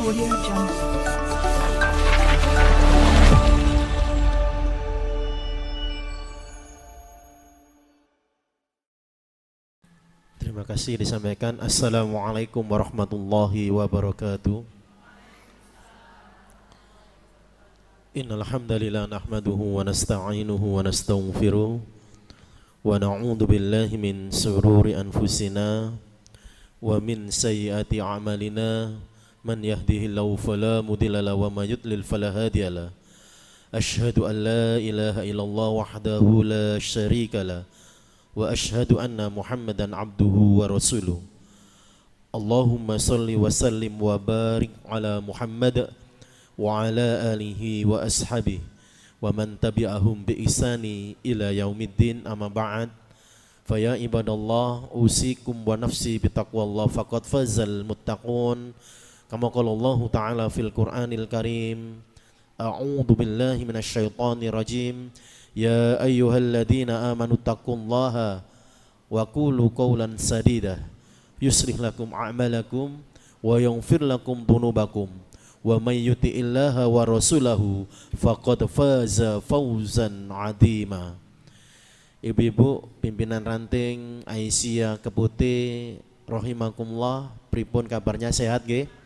Audio Jungle. Terima kasih disampaikan. Assalamualaikum warahmatullahi wabarakatuh. Innal hamdalillah nahmaduhu wa nasta'inuhu wa nastaghfiruh wa na'udzu billahi min shururi anfusina wa min sayyiati a'malina man yahdihillahu fala mudilla lahu wa may yudlil fala hadiyalah. Asyhadu an la ilaha illallah wahdahu la syarika lah wa asyhadu anna Muhammadan abduhu wa rasuluh. Allahumma salli wa sallim wa barik ala Muhammad wa ala alihi wa ashabihi wa man tabi'ahum bi ihsani ila yaumiddin, amma ba'd. Fa ya ibadallah, usikum wa nafsi bi taqwallah faqad fazal muttaqun. Kama qala Allah ta'ala fil Qur'anil Karim, a'udzu billahi minasy syaithanir rajim. Ya ayyuhalladzina amanu taqullaha wa qulu qawlan sadida yuslih lakum a'malakum wa yaghfir lakum dhunubakum wa may yuti'illaha wa rasulahu faqad faza fawzan 'azima. Ibu-ibu pimpinan ranting Aisyah Keputih rahimakumullah, pripun kabarnya, sehat nggih?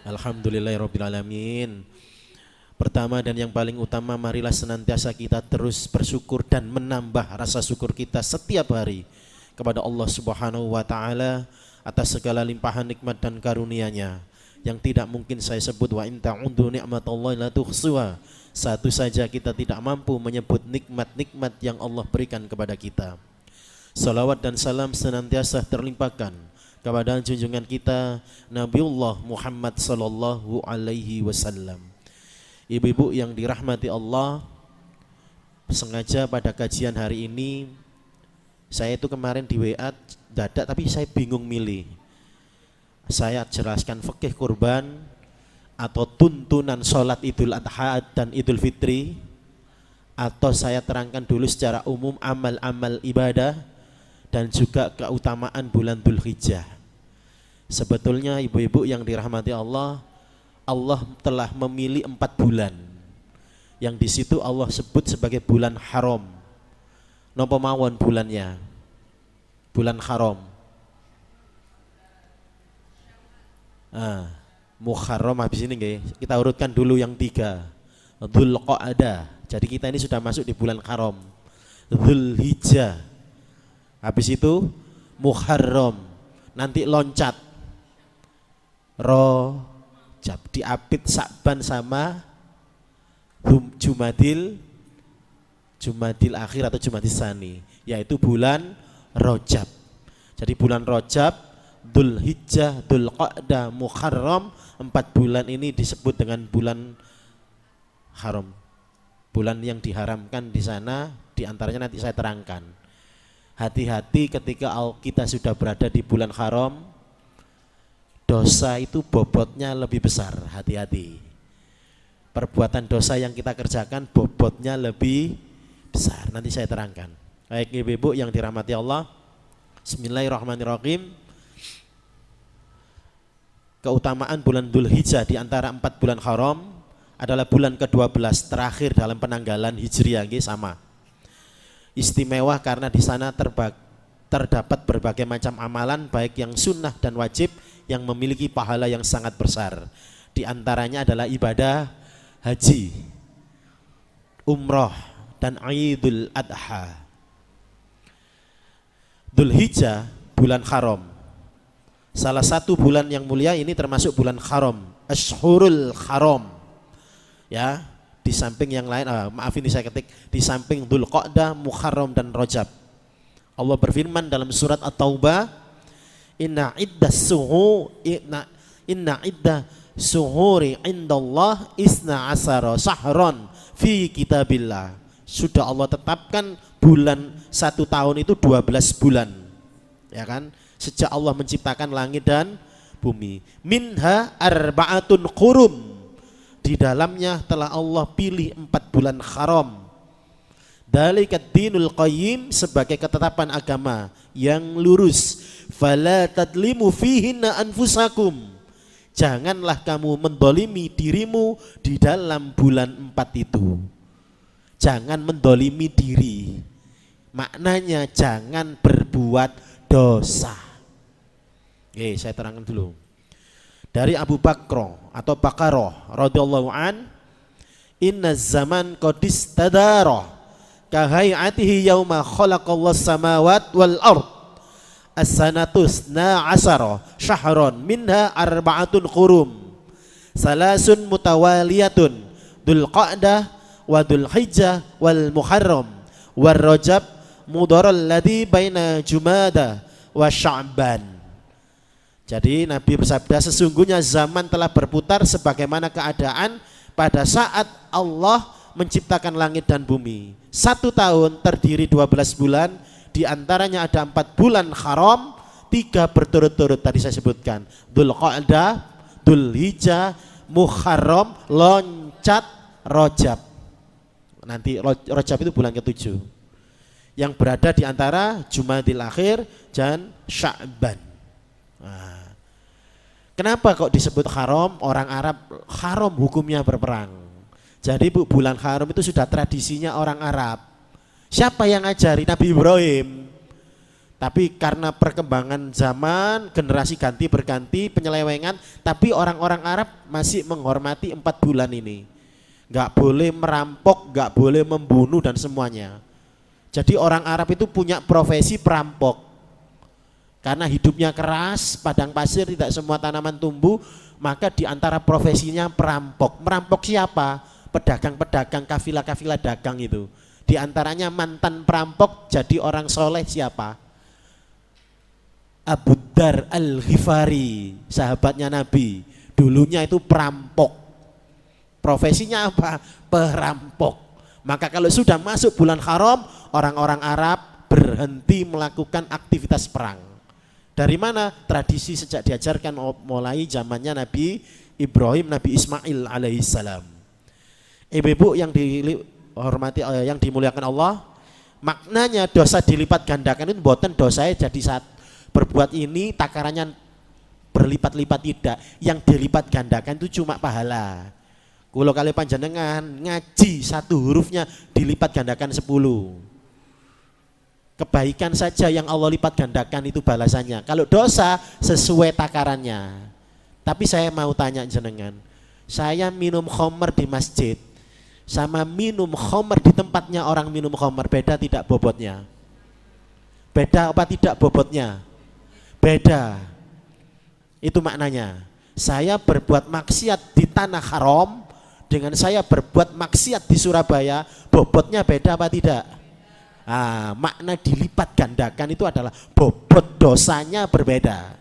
Alhamdulillahirabbil alamin. Pertama dan yang paling utama, marilah senantiasa kita terus bersyukur dan menambah rasa syukur kita setiap hari kepada Allah Subhanahu wa taala atas segala limpahan nikmat dan karunia-Nya yang tidak mungkin saya sebut. Wa in ta'uddu ni'matallahi la tuhsuha. Satu saja kita tidak mampu menyebut nikmat-nikmat yang Allah berikan kepada kita. Salawat dan salam senantiasa terlimpahkan kepada junjungan kita Nabiullah Muhammad sallallahu alaihi wasallam. Ibu-ibu yang dirahmati Allah, sengaja pada kajian hari ini saya itu kemarin di WA dadak tapi saya bingung milih. Saya jelaskan fikih kurban atau tuntunan sholat Idul Adha dan Idul Fitri, atau saya terangkan dulu secara umum amal-amal ibadah dan juga keutamaan bulan Dzulhijjah. Sebetulnya ibu-ibu yang dirahmati Allah, Allah telah memilih 4 bulan yang di situ Allah sebut sebagai bulan haram. Napa mawon bulannya? Bulan haram. Muharram habis ini nggih. Kita urutkan dulu yang 3. Dzulqa'dah. Jadi kita ini sudah masuk di bulan haram. Dzulhijjah. Habis itu Muharram. Nanti loncat Rajab, diapit Sa'ban sama Jumadil akhir atau Jumadil Tsani, yaitu bulan Rajab. Jadi bulan Rajab, Dzulhijjah, Dzulqa'dah, Muharram, 4 bulan ini disebut dengan bulan haram. Bulan yang diharamkan di sana diantaranya nanti saya terangkan. Hati-hati ketika kita sudah berada di bulan haram, dosa itu bobotnya lebih besar. Hati-hati. Perbuatan dosa yang kita kerjakan bobotnya lebih besar. Nanti saya terangkan. Baik ibu-ibu yang dirahmati Allah, bismillahirrahmanirrahim. Keutamaan bulan Dzulhijjah di antara 4 bulan haram adalah bulan ke-12 terakhir dalam penanggalan Hijriah, sama. Istimewa karena di sana terdapat berbagai macam amalan baik yang sunnah dan wajib yang memiliki pahala yang sangat besar. Di antaranya adalah ibadah haji, umroh, dan Idul Adha. Dzulhijjah bulan haram. Salah satu bulan yang mulia ini termasuk bulan haram, Ashhurul Haram. Ya, di samping yang lain, maaf ini saya ketik, di samping Dzulqa'dah, Muharram dan Rajab. Allah berfirman dalam surat At-Taubah, Inna iddah suhuri indallah isna asara sahran fi kitabillah. Sudah Allah tetapkan bulan 1 tahun itu 12 bulan. Ya kan? Sejak Allah menciptakan langit dan bumi. Minha arba'atun qurum. Di dalamnya telah Allah pilih 4 bulan haram. Dzalika dinul qayyim, sebagai ketetapan agama yang lurus. Fala tadlimu fihinna anfusakum. Janganlah kamu mendolimi dirimu di dalam bulan 4 itu. Jangan mendolimi diri. Maknanya jangan berbuat dosa. Oke, saya terangkan dulu. Dari Abu Bakr atau Bakaroh radhiyallahu an, inna zaman qad istadara ka hayatihi yauma khalaqallahu samawat wal ard as-sanatus na asara syahron minha arba'atun qurum salasun mutawaliyatun dzul qa'dah wa dzul hijjah wal muharram war rajab mudaral ladzi baina jumada wa sya'ban. Jadi Nabi bersabda, sesungguhnya zaman telah berputar sebagaimana keadaan pada saat Allah menciptakan langit dan bumi. 1 tahun terdiri 12 bulan, di antaranya ada 4 bulan haram, 3 berturut-turut tadi saya sebutkan. Dzul Qa'dah, Dzul Hijjah, Muharram, loncat Rajab. Nanti Rajab itu bulan ke-7. Yang berada di antara Jumadil Akhir dan Sya'ban. Nah, kenapa kok disebut haram? Orang Arab haram hukumnya berperang. Jadi bulan haram itu sudah tradisinya orang Arab. Siapa yang ngajari? Nabi Ibrahim. Tapi karena perkembangan zaman, generasi ganti berganti, penyelewengan, tapi orang-orang Arab masih menghormati 4 bulan ini. Gak boleh merampok, gak boleh membunuh dan semuanya. Jadi orang Arab itu punya profesi perampok. Karena hidupnya keras, padang pasir, tidak semua tanaman tumbuh, maka di antara profesinya perampok. Merampok siapa? Pedagang-pedagang, kafilah-kafilah dagang itu. Di antaranya mantan perampok jadi orang soleh siapa? Abu Dar Al-Ghifari, sahabatnya Nabi. Dulunya itu perampok. Profesinya apa? Perampok. Maka kalau sudah masuk bulan haram, orang-orang Arab berhenti melakukan aktivitas perang. Dari mana? Tradisi sejak diajarkan mulai zamannya Nabi Ibrahim, Nabi Ismail alaihissalam. Ibu-ibu yang dihormati, yang dimuliakan Allah, maknanya dosa dilipat gandakan itu buatan dosanya jadi saat berbuat ini takarannya berlipat-lipat, tidak. Yang dilipat gandakan itu cuma pahala. Kalau kali panjenengan ngaji 1 hurufnya dilipat gandakan 10. Kebaikan saja yang Allah lipat gandakan itu balasannya. Kalau dosa sesuai takarannya. Tapi saya mau tanya jenengan, saya minum khamr di masjid sama minum khamr di tempatnya orang minum khamr, beda tidak bobotnya? Beda apa tidak bobotnya? Beda. Itu maknanya. Saya berbuat maksiat di tanah haram dengan saya berbuat maksiat di Surabaya, bobotnya beda apa tidak? Makna dilipat gandakan itu adalah bobot dosanya berbeda.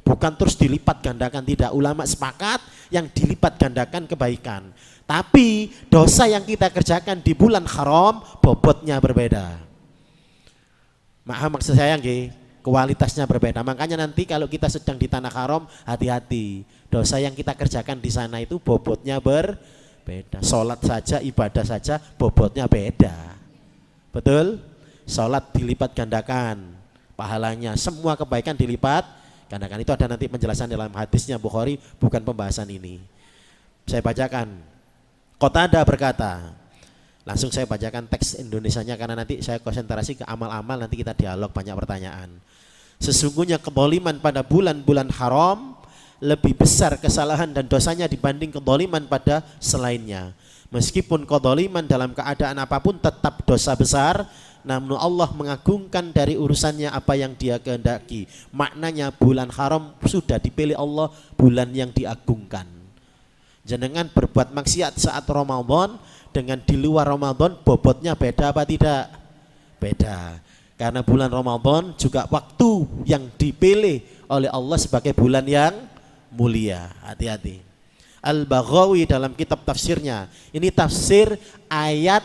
Bukan terus dilipat gandakan, tidak. Ulama sepakat yang dilipat gandakan kebaikan. Tapi dosa yang kita kerjakan di bulan haram bobotnya berbeda. Maksud saya kualitasnya berbeda. Makanya nanti kalau kita sedang di tanah haram, hati-hati. Dosa yang kita kerjakan di sana itu bobotnya berbeda. Sholat saja, ibadah saja bobotnya beda. Betul? Sholat dilipat gandakan pahalanya, semua kebaikan dilipat gandakan. Itu ada nanti penjelasan dalam hadisnya Bukhari, bukan pembahasan ini. Saya bacakan. Qatadah berkata, langsung saya bacakan teks Indonesianya karena nanti saya konsentrasi ke amal-amal, nanti kita dialog banyak pertanyaan. Sesungguhnya kezaliman pada bulan-bulan haram lebih besar kesalahan dan dosanya dibanding kezaliman pada selainnya. Meskipun kezaliman dalam keadaan apapun tetap dosa besar, namun Allah mengagungkan dari urusannya apa yang Dia kehendaki. Maknanya bulan haram sudah dipilih Allah bulan yang diagungkan. Jenengan berbuat maksiat saat Ramadan dengan di luar Ramadan bobotnya beda apa tidak? Beda. Karena bulan Ramadan juga waktu yang dipilih oleh Allah sebagai bulan yang mulia. Hati-hati. Al-Baghawi dalam kitab tafsirnya, ini tafsir ayat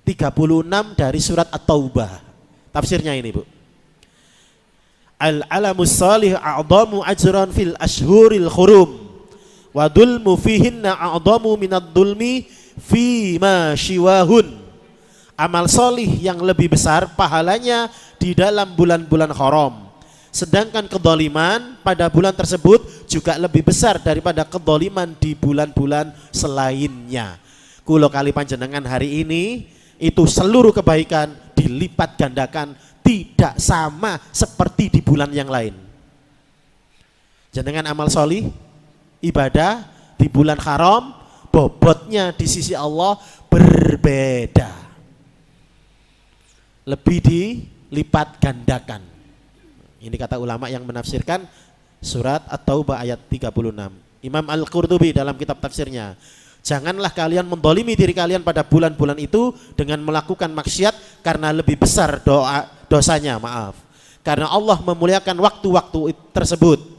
36 dari surat At-Taubah. Tafsirnya ini, Bu. Al-alamus salih a'zamu ajran fil ashhuril khurum wa dhulmu fihinna a'zamu minad dhulmi fi ma shiwahun. Amal solih yang lebih besar pahalanya di dalam bulan-bulan haram, Sedangkan kedzaliman pada bulan tersebut juga lebih besar daripada kedzaliman di bulan-bulan selainnya. Kulo kali panjenengan hari ini itu seluruh kebaikan dilipat gandakan, tidak sama seperti di bulan yang lain. Jenengan amal solih, ibadah di bulan haram, bobotnya di sisi Allah berbeda, lebih dilipat gandakan. Ini kata ulama yang menafsirkan surat At-Taubah ayat 36. Imam Al-Qurtubi dalam kitab tafsirnya, janganlah kalian mendolimi diri kalian pada bulan-bulan itu dengan melakukan maksiat karena lebih besar dosanya, karena Allah memuliakan waktu-waktu tersebut.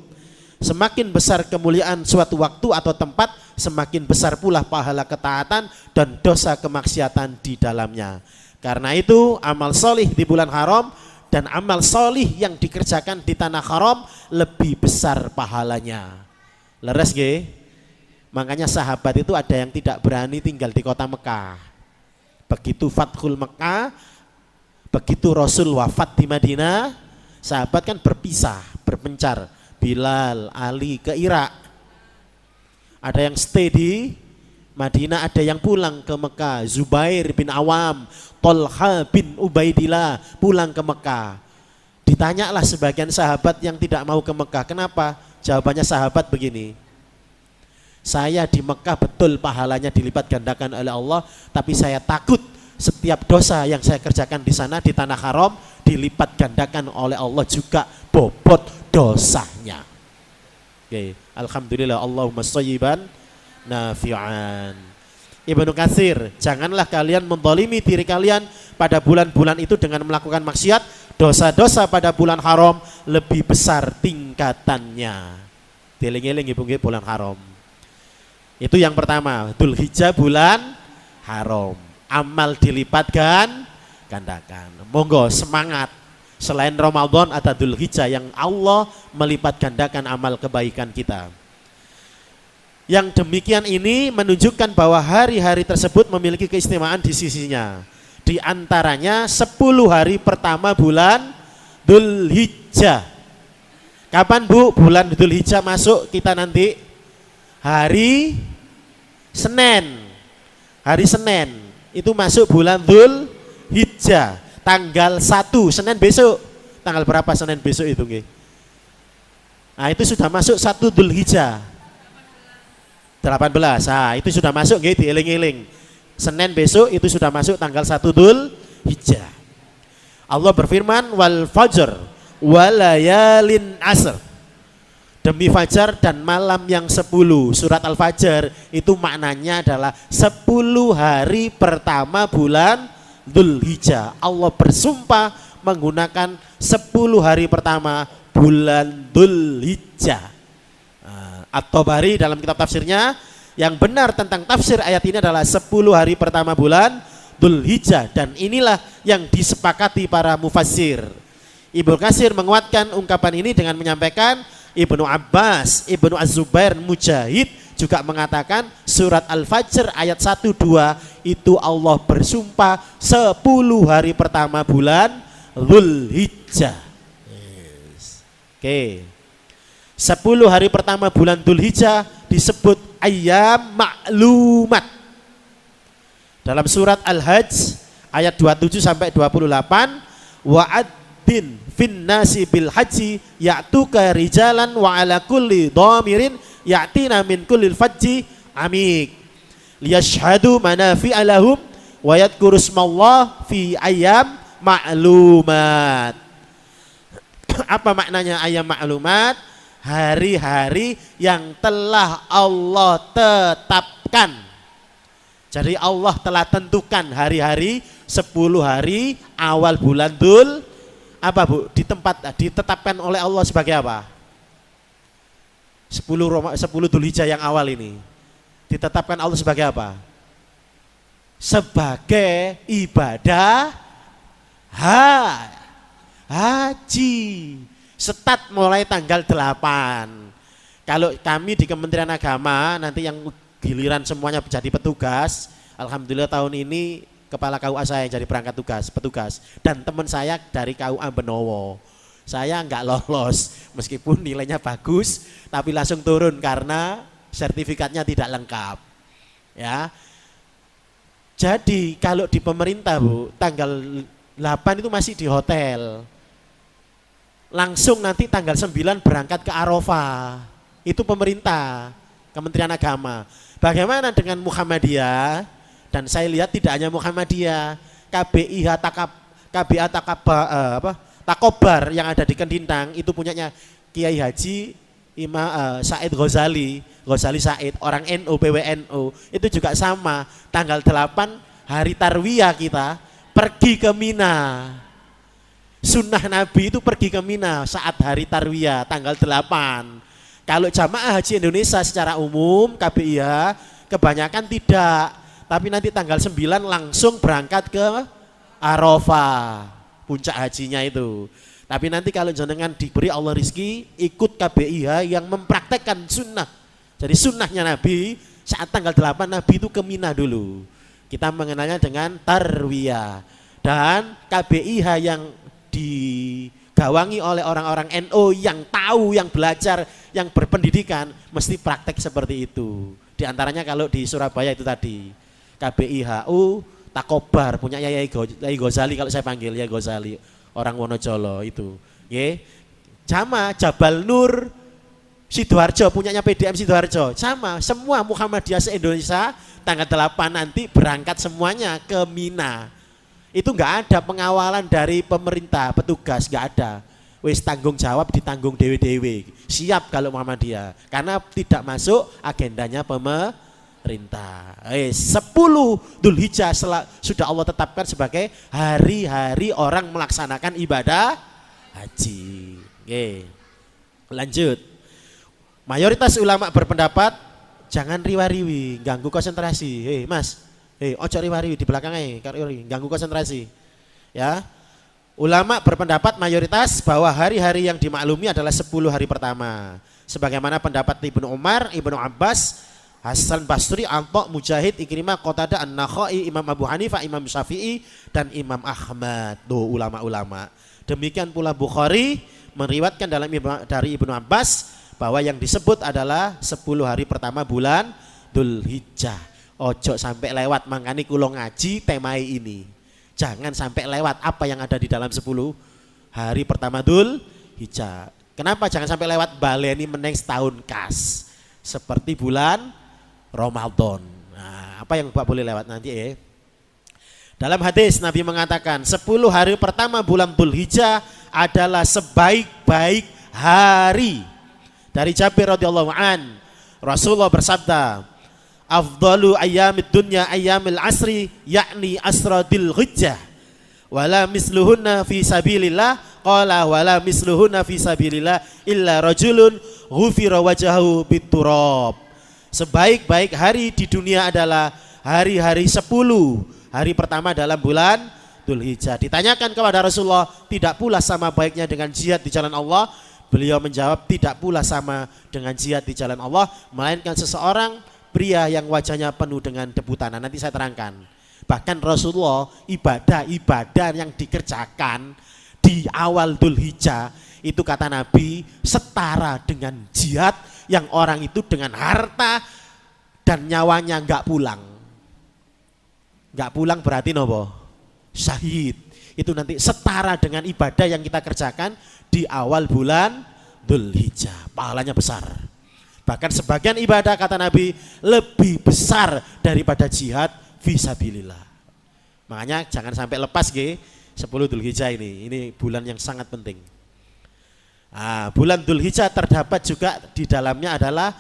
Semakin besar kemuliaan suatu waktu atau tempat, semakin besar pula pahala ketaatan dan dosa kemaksiatan di dalamnya. Karena itu amal solih di bulan haram dan amal solih yang dikerjakan di tanah haram lebih besar pahalanya. Leres ge? Makanya sahabat itu ada yang tidak berani tinggal di kota Mekah. Begitu Fathul Mekah, begitu Rasul wafat di Madinah, sahabat kan berpisah, berpencar. Bilal, Ali ke Irak. Ada yang stay di Madinah, ada yang pulang ke Mekah. Zubair bin Awam, Tolha bin Ubaidillah pulang ke Mekah. Ditanyalah sebagian sahabat yang tidak mau ke Mekah, kenapa? Jawabannya sahabat begini, saya di Mekah betul pahalanya dilipat gandakan oleh Allah, tapi saya takut setiap dosa yang saya kerjakan di sana di tanah haram dilipat gandakan oleh Allah juga bobot dosanya. Oke, alhamdulillah, Allahumma shayyiban nafi'an. Ibnu Katsir, janganlah kalian menzalimi diri kalian pada bulan-bulan itu dengan melakukan maksiat. Dosa-dosa pada bulan haram lebih besar tingkatannya. Dieling-eling ibu nggih bulan haram. Itu yang pertama, Dzulhijjah bulan haram. Amal dilipat gandakan. Monggo semangat. Selain Ramadan ada Dzulhijjah yang Allah melipat gandakan amal kebaikan kita. Yang demikian ini menunjukkan bahwa hari-hari tersebut memiliki keistimewaan di sisinya. Di antaranya 10 hari pertama bulan Dzulhijjah. Kapan Bu bulan Dzulhijjah masuk kita nanti? Hari Senin. Hari Senin itu masuk bulan Dzulhijjah. Tanggal 1 Senin besok. Tanggal berapa Senin besok itu nggih? Nah, itu sudah masuk 1 Dzulhijjah. 18. Nah, itu sudah masuk nggih, dieling-eling. Senin besok itu sudah masuk tanggal 1 Dzulhijjah. Allah berfirman wal fajr walayalin asr. Demi fajar dan malam yang 10. Surat Al-Fajr itu maknanya adalah 10 hari pertama bulan Dzulhijjah. Allah bersumpah menggunakan 10 hari pertama bulan Dzulhijjah. At-Tabari dalam kitab tafsirnya, yang benar tentang tafsir ayat ini adalah 10 hari pertama bulan Dzulhijjah, dan inilah yang disepakati para mufassir. Ibnu Katsir menguatkan ungkapan ini dengan menyampaikan Ibnu Abbas, Ibnu Az-Zubair, Mujahid juga mengatakan surat Al-Fajr ayat 1-2 itu Allah bersumpah 10 hari pertama bulan Dzulhijjah. Yes. Oke. 10 hari pertama bulan Dzulhijjah disebut ayyam ma'lumat. Dalam surat Al-Hajj ayat 27 sampai 28, wa'addin fin nasi bil haji ya'tuka rijalan wa ala kulli dhamirin ya'tina min kullil fajji amik liyashhadu manafi'a lahum wa yadhkuru ismallah fi ayyam ma'lumat. Apa maknanya ayyam ma'lumat? Hari-hari yang telah Allah tetapkan. Jadi Allah telah tentukan hari-hari 10 hari awal bulan Dzul apa Bu? Ditetapkan oleh Allah sebagai apa? 10 Dzulhijjah yang awal ini ditetapkan Allah sebagai apa? Sebagai ibadah haji. Start mulai tanggal 8. Kalau kami di Kementerian Agama nanti yang giliran semuanya jadi petugas, alhamdulillah tahun ini kepala KUA saya yang jadi perangkat petugas, dan teman saya dari KUA Benowo. Saya nggak lolos meskipun nilainya bagus, tapi langsung turun karena sertifikatnya tidak lengkap. Ya. Jadi kalau di pemerintah Bu, tanggal 8 itu masih di hotel. Langsung nanti tanggal 9 berangkat ke Arafah. Itu pemerintah, Kementerian Agama. Bagaimana dengan Muhammadiyah? Dan saya lihat tidak hanya Muhammadiyah, KBIH Takobar yang ada di Kendintang itu punyanya Kiai Haji Said Ghazali Said, orang NU, PWNU, itu juga sama. Tanggal 8 hari Tarwiyah kita pergi ke Mina. Sunnah Nabi itu pergi ke Mina saat hari Tarwiyah tanggal 8. Kalau jamaah haji Indonesia secara umum KBIH kebanyakan tidak, tapi nanti tanggal 9 langsung berangkat ke Arafah, puncak hajinya itu. Tapi nanti kalau jenengan diberi Allah rizki, ikut KBIH yang mempraktekkan sunnah. Jadi sunnahnya Nabi, saat tanggal 8 Nabi itu ke Mina dulu. Kita mengenalnya dengan Tarwiyah. Dan KBIH yang digawangi oleh orang-orang NU yang tahu, yang belajar, yang berpendidikan, mesti praktek seperti itu. Di antaranya kalau di Surabaya itu tadi, KBIHU Takobar, punya Yai Ghazali, kalau saya panggil Yai Ghazali, orang Wonocolo itu. Sama Jabal Nur Sidoarjo, punyanya PDM Sidoarjo, sama semua Muhammadiyah se-Indonesia tanggal 8 nanti berangkat semuanya ke Mina. Itu enggak ada pengawalan dari pemerintah, petugas, enggak ada. Wis tanggung jawab ditanggung dewe-dewe. Siap kalau Muhammadiyah, karena tidak masuk agendanya pemerintah. 10 Dzulhijjah sudah Allah tetapkan sebagai hari-hari orang melaksanakan ibadah haji. Lanjut. Mayoritas ulama berpendapat jangan riwa-riwi, ganggu konsentrasi. Mas, ojo riwa-riwi di belakangnya, ganggu konsentrasi. Ya. Ulama berpendapat mayoritas bahwa hari-hari yang dimaklumi adalah 10 hari pertama. Sebagaimana pendapat Ibnu Umar, Ibnu Abbas, Hasan Basri, Antok, Mujahid, Ikrimah, Qatadah, An-Nakhai, Imam Abu Hanifah, Imam Syafi'i, dan Imam Ahmad. Tuh ulama-ulama. Demikian pula Bukhari meriwayatkan dari Ibnu Abbas bahwa yang disebut adalah 10 hari pertama bulan Dzulhijjah. Ojo sampai lewat, mangkani kulo ngaji temai ini. Jangan sampai lewat apa yang ada di dalam 10 hari pertama Dzulhijjah. Kenapa jangan sampai lewat? Baleni meneng setahun kas. Seperti bulan Ramadan. Nah, apa yang Bapak boleh lewat nanti Dalam hadis Nabi mengatakan 10 hari pertama bulan Dzulhijjah adalah sebaik-baik hari. Dari Jabir radhiyallahu an, Rasulullah bersabda, afdalu ayyamid dunya ayyamil asri, yakni asra Dzulhijjah, wala misluhunna fi sabilillah, qala wala misluhunna fi sabilillah illa rajulun ghufira wajhahu biturab. Sebaik-baik hari di dunia adalah hari-hari 10 hari pertama dalam bulan Dzulhijjah. Ditanyakan kepada Rasulullah, tidak pula sama baiknya dengan jihad di jalan Allah? Beliau menjawab, tidak pula sama dengan jihad di jalan Allah, melainkan seseorang pria yang wajahnya penuh dengan debu tanah. Nanti saya terangkan. Bahkan Rasulullah ibadah-ibadah yang dikerjakan di awal Dzulhijjah itu kata Nabi setara dengan jihad yang orang itu dengan harta dan nyawanya enggak pulang. Enggak pulang berarti nopo? Syahid. Itu nanti setara dengan ibadah yang kita kerjakan di awal bulan Dzulhijjah. Pahalanya besar. Bahkan sebagian ibadah kata Nabi lebih besar daripada jihad fisabilillah. Makanya jangan sampai lepas 10 Dzulhijjah ini. Ini bulan yang sangat penting. Bulan Dzulhijjah terdapat juga di dalamnya adalah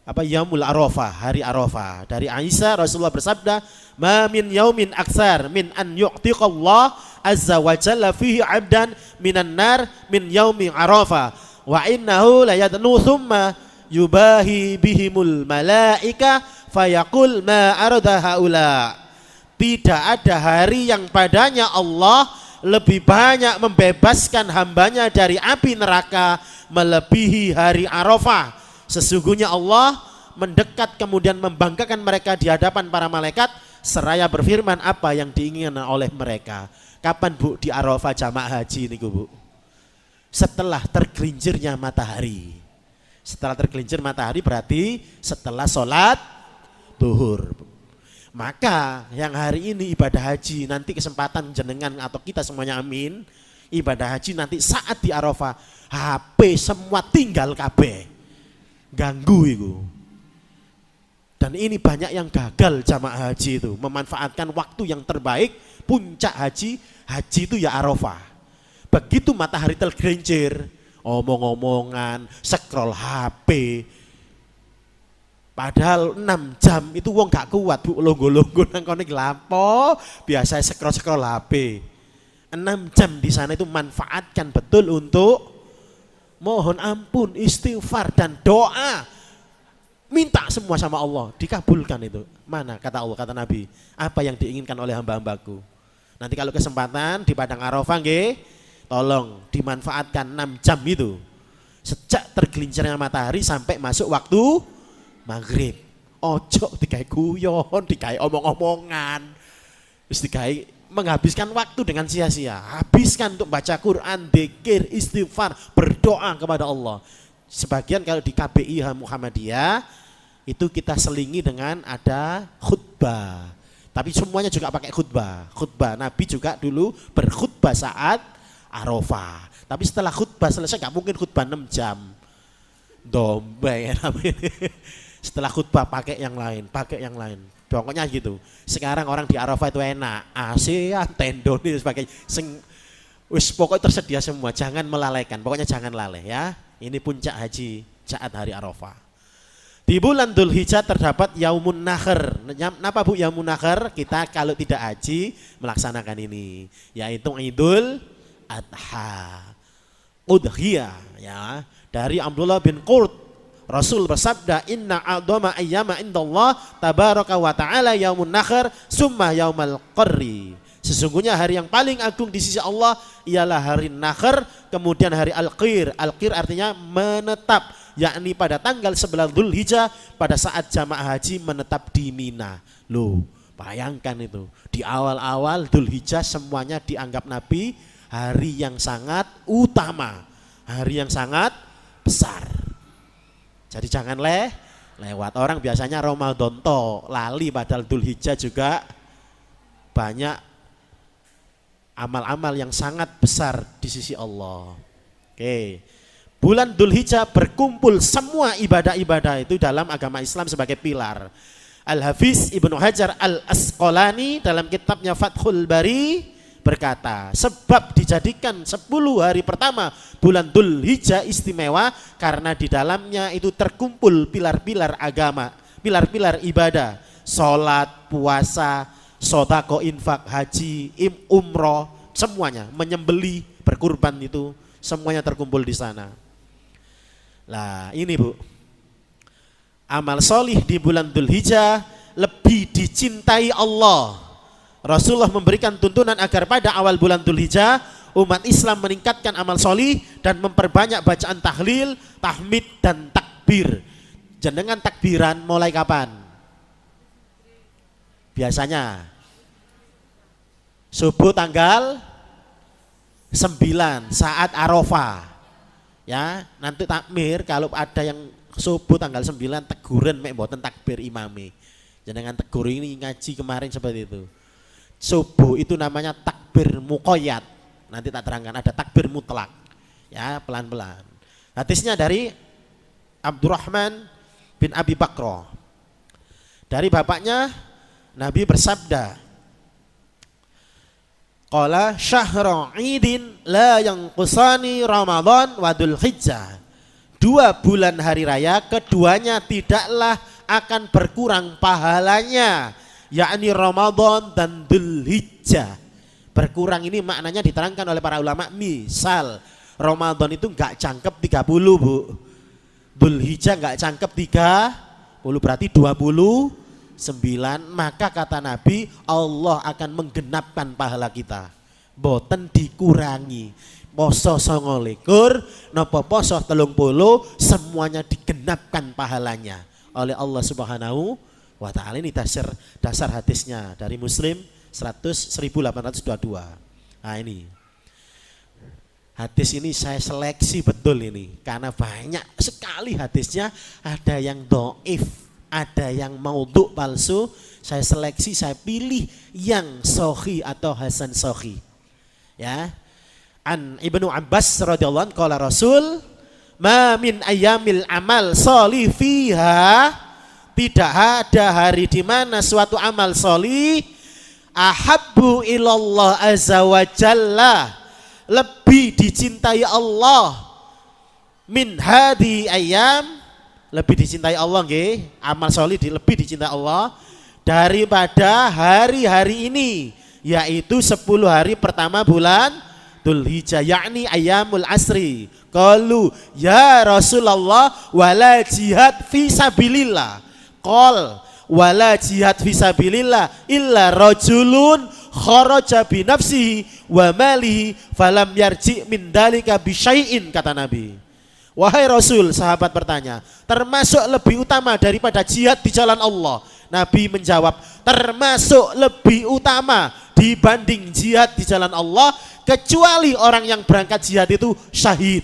Yaumul Arafah, hari Arafah. Dari Aisyah Rasulullah bersabda, "Ma min yaumin aktsar min an yu'tiqallah azza wa jalla fihi 'abdan minan nar min yaumi Arafah wa innahu la yadnu thumma yubahi bihimul malaika fayaqul ma arada haula." Tidak ada hari yang padanya Allah lebih banyak membebaskan hambanya dari api neraka melebihi hari Arafah. Sesungguhnya Allah mendekat kemudian membanggakan mereka di hadapan para malaikat seraya berfirman apa yang diinginkan oleh mereka. Kapan Bu di Arafah jamaah haji niku Bu? Setelah tergelincirnya matahari. Setelah tergelincir matahari berarti setelah sholat duhur. Maka yang hari ini ibadah haji, nanti kesempatan jenengan atau kita semuanya amin, ibadah haji nanti saat di Arafah, HP semua tinggal kabeh. Ganggu itu. Dan ini banyak yang gagal jamaah haji itu, memanfaatkan waktu yang terbaik, puncak haji itu ya Arafah. Begitu matahari tergelincir, omong-omongan, scroll HP. Padahal 6 jam itu wong gak kuat Bu, longgo-longgo nang kono iki lapo, biasa scroll HP. 6 jam di sana itu manfaatkan betul untuk mohon ampun, istighfar dan doa. Minta semua sama Allah, dikabulkan itu. Mana kata Allah, kata Nabi, apa yang diinginkan oleh hamba-hambaku. Nanti kalau kesempatan di Padang Arafah nggih, tolong dimanfaatkan 6 jam itu. Sejak tergelincirnya matahari sampai masuk waktu maghrib. Ojo dikai guyon, dikai omong-omongan, dikai menghabiskan waktu dengan sia-sia. Habiskan untuk baca Quran, dzikir, istighfar, berdoa kepada Allah. Sebagian kalau di KBI Muhammadiyah itu kita selingi dengan ada khutbah. Tapi semuanya juga pakai khutbah. Khutbah Nabi juga dulu berkhutbah saat Arafah. Tapi setelah khutbah selesai gak mungkin khutbah 6 jam. Dombe ya namanya. Setelah khutbah pakai yang lain, pokoknya gitu. Sekarang orang di Arafah itu enak, ASEAN, tendon dan sebagainya. Pokoknya tersedia semua, jangan melalaikan. Pokoknya jangan lalai ya. Ini puncak haji saat hari Arafah. Di bulan Dzulhijjah terdapat Yaumun Nahr. Kenapa Bu Yaumun Nahr? Kita kalau tidak haji melaksanakan ini, yaitu Idul Adha. Udhiyah ya. Dari Abdullah bin Qurt, Rasul bersabda, inna a'dhama ayyama indallah tabaraka wa ta'ala yaumun nahr summa yaumal qarri. Sesungguhnya hari yang paling agung di sisi Allah ialah hari Nahr, kemudian hari Al-Qir. Al-Qir artinya menetap, yakni pada tanggal 9 Dzulhijjah pada saat jamaah haji menetap di Mina. Loh, bayangkan itu. Di awal-awal Dzulhijjah semuanya dianggap Nabi hari yang sangat utama, hari yang sangat besar. Jadi jangan lewat. Orang biasanya Ramadan to lali, padahal Dzulhijjah juga banyak amal-amal yang sangat besar di sisi Allah. Oke. Bulan Dzulhijjah berkumpul semua ibadah-ibadah itu dalam agama Islam sebagai pilar. Al-Hafiz Ibnu Hajar Al-Asqalani dalam kitabnya Fathul Bari berkata, sebab dijadikan 10 hari pertama bulan Dzulhijjah istimewa karena di dalamnya itu terkumpul pilar-pilar agama, pilar-pilar ibadah, sholat, puasa, sedekah, infak, haji, umroh, semuanya, menyembelih, berkurban, itu semuanya terkumpul di sana. Lah ini Bu, amal solih di bulan Dzulhijjah lebih dicintai Allah. Rasulullah memberikan tuntunan agar pada awal bulan Dzulhijjah umat Islam meningkatkan amal solih dan memperbanyak bacaan tahlil, tahmid dan takbir. Jenengan takbiran mulai kapan? Biasanya subuh tanggal 9 saat Arafah. Ya, nanti takmir kalau ada yang subuh tanggal 9 teguran mek mboten takbir imami. Jenengan tegur ini ngaji kemarin seperti itu. Subuh itu namanya takbir muqayyad. Nanti tak terangkan, ada takbir mutlak. Ya, pelan-pelan. Hadisnya dari Abdurrahman bin Abi Bakro. Dari bapaknya Nabi bersabda, qala syahra idin la yanqusani Ramadan wa Dzulhijjah. 2 bulan hari raya keduanya tidaklah akan berkurang pahalanya, yakni Ramadan dan Dzulhijjah. Berkurang ini maknanya diterangkan oleh para ulama. Misal Ramadan itu enggak cangkep 30 Bu, Dzulhijjah enggak cangkep 30, berarti 29. Maka kata Nabi, Allah akan menggenapkan pahala kita, boten dikurangi. Poso 29 napa poso 30, semuanya digenapkan pahalanya oleh Allah Subhanahu wa ta'ala. Ini dasar hadisnya dari Muslim 1822. Nah ini hadis ini saya seleksi betul ini karena banyak sekali hadisnya, ada yang dhaif, ada yang maudhu palsu. Saya seleksi, saya pilih yang sahih atau hasan sahih. Ya. An Ibnu Abbas radhiyallahu anhu qala Rasul, "Ma min ayyamil amal sholih fiha", tidak ada hari di mana suatu amal sholih ahabbu ilallah azza wa jalla, lebih dicintai Allah, min hadi ayyam, lebih dicintai Allah nggih, amal sholih lebih dicintai Allah daripada hari-hari ini, yaitu 10 hari pertama bulan Dzulhijjah, yakni ayyamul asri. Qalu ya Rasulullah wala jihad fi sabilillah. Qal wala jihad fi sabilillah illa rajulun kharaja bi nafsihi wa malihi falam yarji min dalika bi syai'in, kata Nabi. Wahai Rasul, sahabat bertanya, termasuk lebih utama daripada jihad di jalan Allah? Nabi menjawab, termasuk lebih utama dibanding jihad di jalan Allah kecuali orang yang berangkat jihad itu syahid.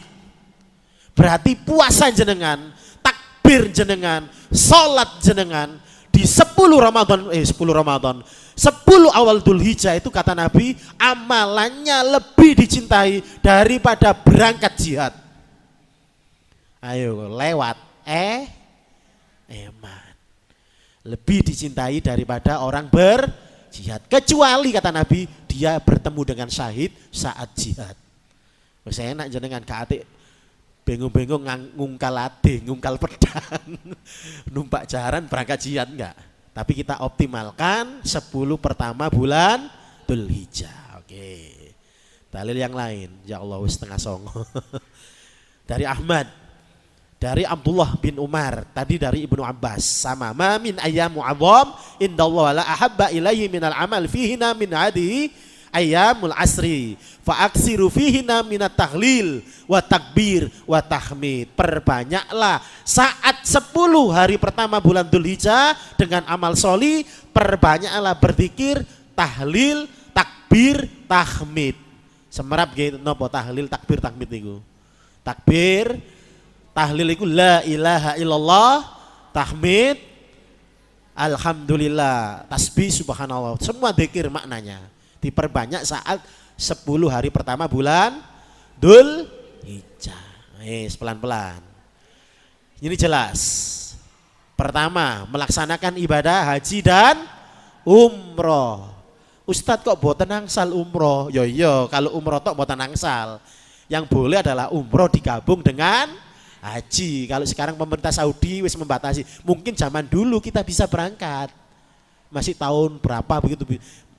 Berarti puasa jenengan, takbir jenengan, salat jenengan di 10 Ramadan 10 awal Dzulhijjah itu, kata Nabi, amalannya lebih dicintai daripada berangkat jihad. Ayo lewat eman. Lebih dicintai daripada orang berjihad, kecuali kata Nabi dia bertemu dengan syahid saat jihad. Saya enak jenengan kate bingung-bingung ngungkal ade, ngungkal pedang, numpak jaran berangkat jihad enggak. Tapi kita optimalkan 10 pertama bulan Dzulhijjah. Oke. Dalil yang lain, ya Allah setengah songo. Dari Ahmad, dari Abdullah bin Umar, tadi dari Ibnu Abbas, sama, ma min ayyamu adzam indallah la ahabba ilaihi minal amal fihina min hadihi ayyamul asri fa aksiru fihina minat tahlil wa takbir wa tahmid. Perbanyaklah saat 10 hari pertama bulan Dzulhijjah dengan amal sholih, perbanyaklah berzikir, tahlil, takbir, tahmid. Semerap gitu napa tahlil, takbir, tahmid niku. Takbir, tahlil itu la ilaha illallah, tahmid alhamdulillah, tasbih subhanallah, semua dzikir maknanya diperbanyak saat 10 hari pertama bulan Dzulhijjah. Pelan-pelan. Ini jelas. Pertama, melaksanakan ibadah haji dan umroh. Ustadz kok boten angsal umroh? Yo kalau umroh tok boten angsal. Yang boleh adalah umroh digabung dengan haji. Kalau sekarang pemerintah Saudi wis membatasi, mungkin zaman dulu kita bisa berangkat, masih tahun berapa begitu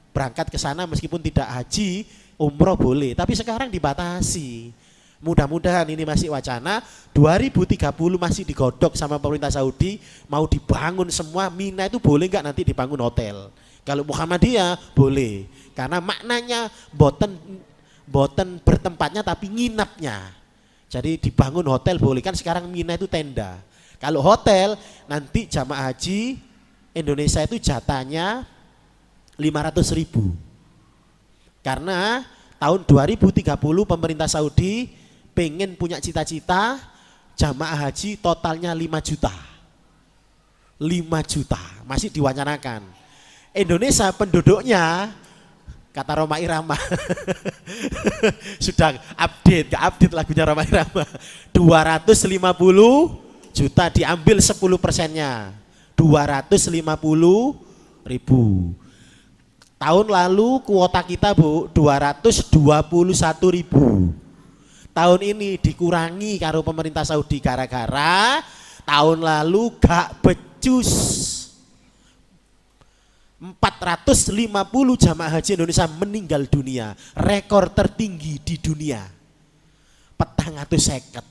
berangkat ke sana meskipun tidak haji, umroh boleh. Tapi sekarang dibatasi. Mudah-mudahan ini masih wacana. 2030 masih digodok sama pemerintah Saudi, mau dibangun semua. Mina itu boleh nggak nanti dibangun hotel? Kalau Muhammadiyah boleh, karena maknanya boten bertempatnya tapi nginapnya. Jadi dibangun hotel boleh, kan sekarang Mina itu tenda. Kalau hotel nanti jamaah haji Indonesia itu jatahnya 500.000. Karena tahun 2030 pemerintah Saudi pengen punya cita-cita jamaah haji totalnya 5 juta. 5 juta masih diwacanakan. Indonesia penduduknya, kata Rhoma Irama sudah update, gak update lagunya Rhoma Irama, 250 juta, diambil 10%-nya 250.000. Tahun lalu kuota kita Bu 221.000. Tahun ini dikurangi karo pemerintah Saudi gara-gara tahun lalu gak becus. 450 jamaah haji Indonesia meninggal dunia, rekor tertinggi di dunia. 450.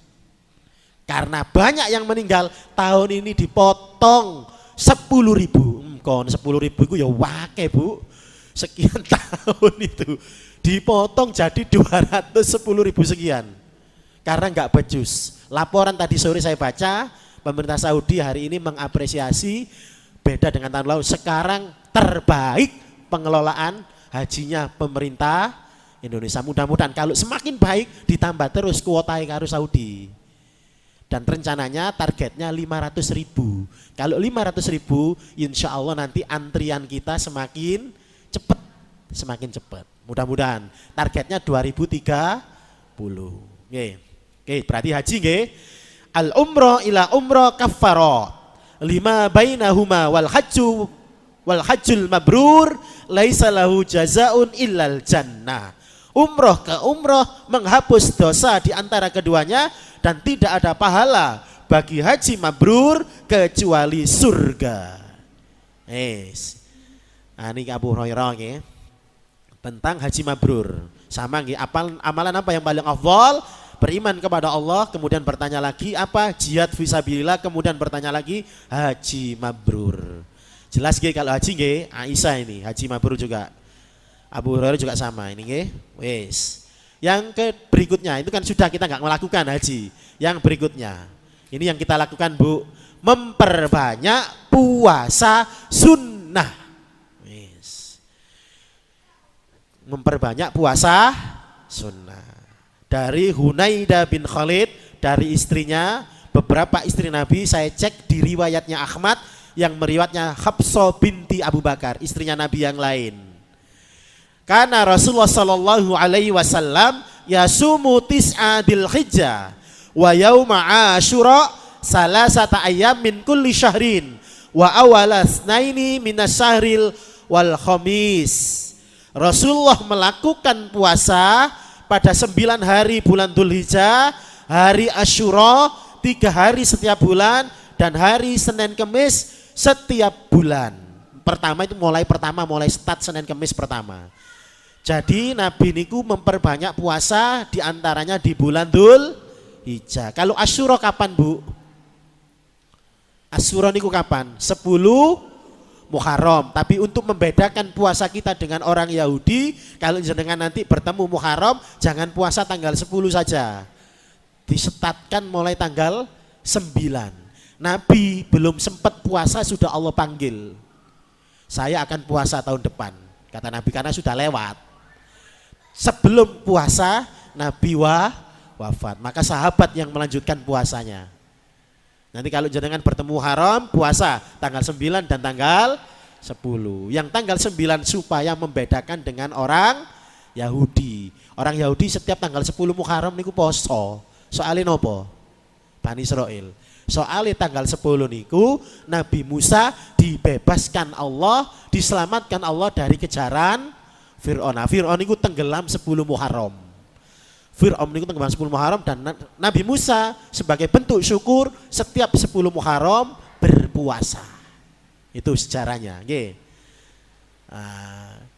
Karena banyak yang meninggal, tahun ini dipotong 10.000. Kon 10.000 itu ya wake Bu. Sekian tahun itu dipotong jadi 210.000 sekian. Karena enggak becus. Laporan tadi sore saya baca, pemerintah Saudi hari ini mengapresiasi, beda dengan tahun lalu, sekarang terbaik pengelolaan hajinya pemerintah Indonesia. Mudah-mudahan kalau semakin baik ditambah terus kuota karo Saudi. Dan rencananya targetnya 500.000. Kalau 500.000 insya Allah nanti antrian kita semakin cepat. Semakin cepat. Mudah-mudahan targetnya 2030. Oke, berarti haji nggih. Al umroh ila umroh kaffaro. Lima bainahuma wal hajjul mabrur laisa lahu jazaun illal jannah. Umroh ke umroh menghapus dosa di antara keduanya dan tidak ada pahala bagi haji mabrur kecuali surga. Nah, ini Abu Hurairah nggih. Tentang haji mabrur. Sama nggih, amalan apa yang paling afdal? Beriman kepada Allah, kemudian bertanya lagi apa? Jihad fisabilillah, kemudian bertanya lagi haji mabrur. Jelas nggih kalau haji nggih, Aisyah ini haji mabrur juga. Abu Hurairah juga sama ini nggih. Wes. Yang berikutnya itu kan sudah kita nggak melakukan haji. Yang berikutnya ini yang kita lakukan Bu, memperbanyak puasa sunnah. Memperbanyak puasa sunnah. Dari Hunaidah bin Khalid, dari istrinya, beberapa istri Nabi saya cek di riwayatnya Ahmad, yang meriwayatnya Hafsah binti Abu Bakar, istrinya Nabi yang lain. Karena Rasulullah sallallahu alaihi wasallam yasumu tis'a dzulhijjah wa yauma asyura salasata ayyam min kulli syahrin wa awala tsnaini minas syahril wal khamis. Rasulullah melakukan puasa pada 9 hari bulan Dzulhijjah, hari Asyura 3 hari setiap bulan, dan hari Senin Kemis setiap bulan. Pertama itu mulai start Senin Kemis pertama. Jadi Nabi niku memperbanyak puasa diantaranya di bulan Dzulhijjah. Kalau Asyura kapan Bu? Asyura niku kapan? 10 Muharram. Tapi untuk membedakan puasa kita dengan orang Yahudi, kalau jenengan nanti bertemu Muharram, jangan puasa tanggal 10 saja. Disetatkan mulai tanggal 9. Nabi belum sempat puasa sudah Allah panggil. Saya akan puasa tahun depan, kata Nabi, karena sudah lewat. Sebelum puasa Nabi wafat. Maka sahabat yang melanjutkan puasanya. Nanti kalau jenengan bertemu Muharram, puasa tanggal 9 dan tanggal 10. Yang tanggal 9 supaya membedakan dengan orang Yahudi. Orang Yahudi setiap tanggal 10 Muharram niku poso. Soalnya nopo? Bani Israil. Soalnya tanggal 10 niku Nabi Musa dibebaskan Allah, diselamatkan Allah dari kejaran Fir'aun. Fir'aun niku tenggelam 10 Muharram. Fir'aun niku tanggal 10 Muharram, dan Nabi Musa sebagai bentuk syukur setiap 10 Muharram berpuasa. Itu sejarahnya.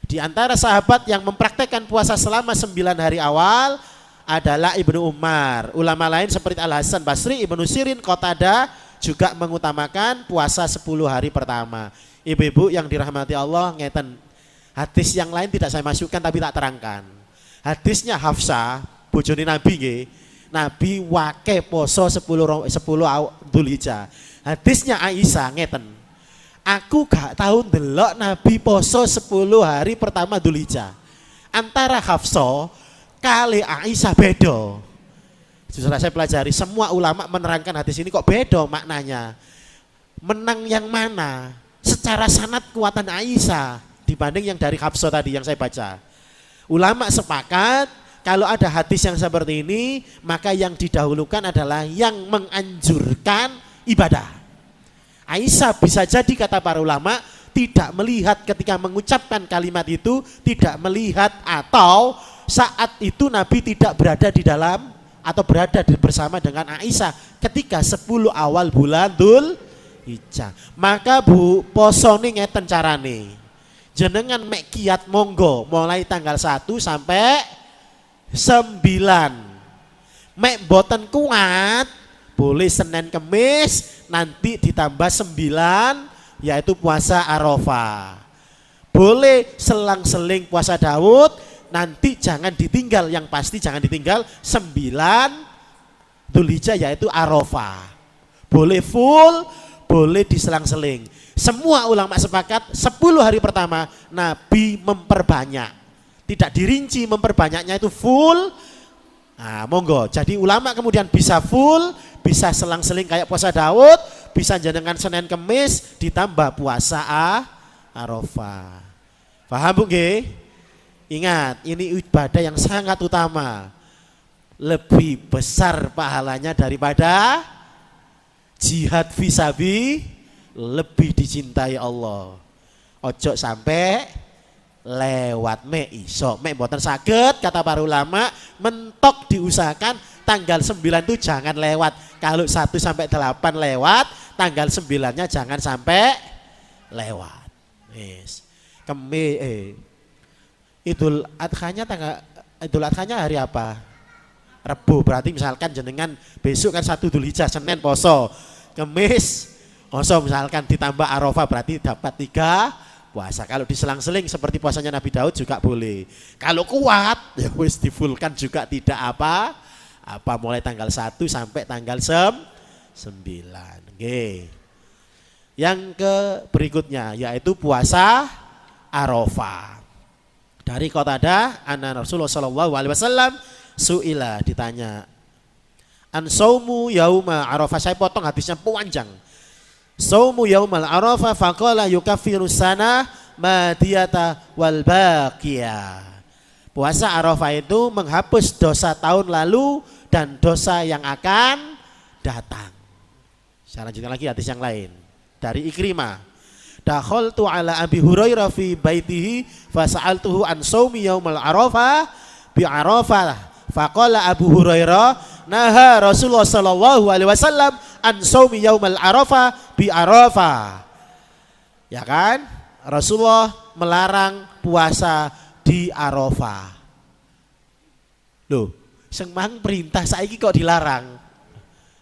Di antara sahabat yang mempraktekkan puasa selama 9 hari awal adalah Ibnu Umar. Ulama lain seperti Al Hasan Basri, Ibnu Sirin, Qatadah juga mengutamakan puasa 10 hari pertama. Ibu-ibu yang dirahmati Allah, ngeten. Hadis yang lain tidak saya masukkan tapi tak terangkan. Hadisnya Hafsah, bojone Nabi nggih. Nabi wake poso 10 Dzulhijjah. Hadisnya Aisyah ngeten. Aku gak tahu ndelok Nabi poso 10 hari pertama Dzulhijjah. Antara Hafsah kali Aisyah beda. Setelah saya pelajari, semua ulama menerangkan hadis ini kok beda maknanya. Menang yang mana? Secara sanad kuatan Aisyah dibanding yang dari Hafsah tadi yang saya baca. Ulama sepakat kalau ada hadis yang seperti ini, maka yang didahulukan adalah yang menganjurkan ibadah. Aisyah bisa jadi, kata para ulama, tidak melihat ketika mengucapkan kalimat itu, tidak melihat atau saat itu Nabi tidak berada di dalam atau berada bersama dengan Aisyah ketika 10 awal bulan Dzulhijjah. Maka Bu, posone ngeten carane. Jenengan mek kiat monggo mulai tanggal 1 sampai 9. Mek boten kuat boleh Senin Kemis, nanti ditambah 9 yaitu puasa Arafah. Boleh selang-seling puasa Daud, nanti jangan ditinggal, yang pasti jangan ditinggal 9 Dzulhijjah yaitu Arafah. Boleh full, boleh diselang-seling. Semua ulama sepakat 10 hari pertama Nabi memperbanyak. tidak dirinci memperbanyaknya itu full. Nah, monggo. Jadi ulama kemudian bisa full, bisa selang-seling kayak puasa Daud, bisa jenengan Senin Kemis ditambah puasa Arafah. Paham Bu nggih? Ingat, ini ibadah yang sangat utama. Lebih besar pahalanya daripada jihad fisabi, lebih dicintai Allah. Ojo sampai lewat iso mboten saged, kata para ulama, mentok diusahakan tanggal 9 itu jangan lewat. Kalau 1 sampai 8 lewat, tanggal 9-nya jangan sampai lewat. Yes. Idul Adhanya hari apa? Rebo, berarti misalkan jenengan besok kan 1 Dzulhijjah, Senin poso, Kemis poso, misalkan ditambah Arafah berarti dapat 3 puasa. Kalau diselang-seling seperti puasanya Nabi Daud juga boleh. Kalau kuat ya wis difulkan juga tidak apa mulai tanggal 1 sampai tanggal 9. Oke. Yang berikutnya yaitu puasa Arafah. Dari Qatadah anna Rasulullah sallallahu alaihi wasallam su'ila, ditanya an saumu yauma Arafah. Saya potong hadisnya panjang. Saumu yaumal Arafah faqala yukaffiru sana madiyata wal baqiyah. Puasa Arafah itu menghapus dosa tahun lalu dan dosa yang akan datang. Saya lanjutkan lagi hadis yang lain dari Ikrimah. Dakhaltu ala Abi Hurairah fi baitihi fasa'altuhu an saumi yaumal Arafah bi Arafah. Faqala Abu Hurairah naha Rasulullah sallallahu alaihi wasallam an saumi yaumal Arafah bi Arafah. Ya kan? Rasulullah melarang puasa di Arafah. Loh, semang perintah saiki kok dilarang?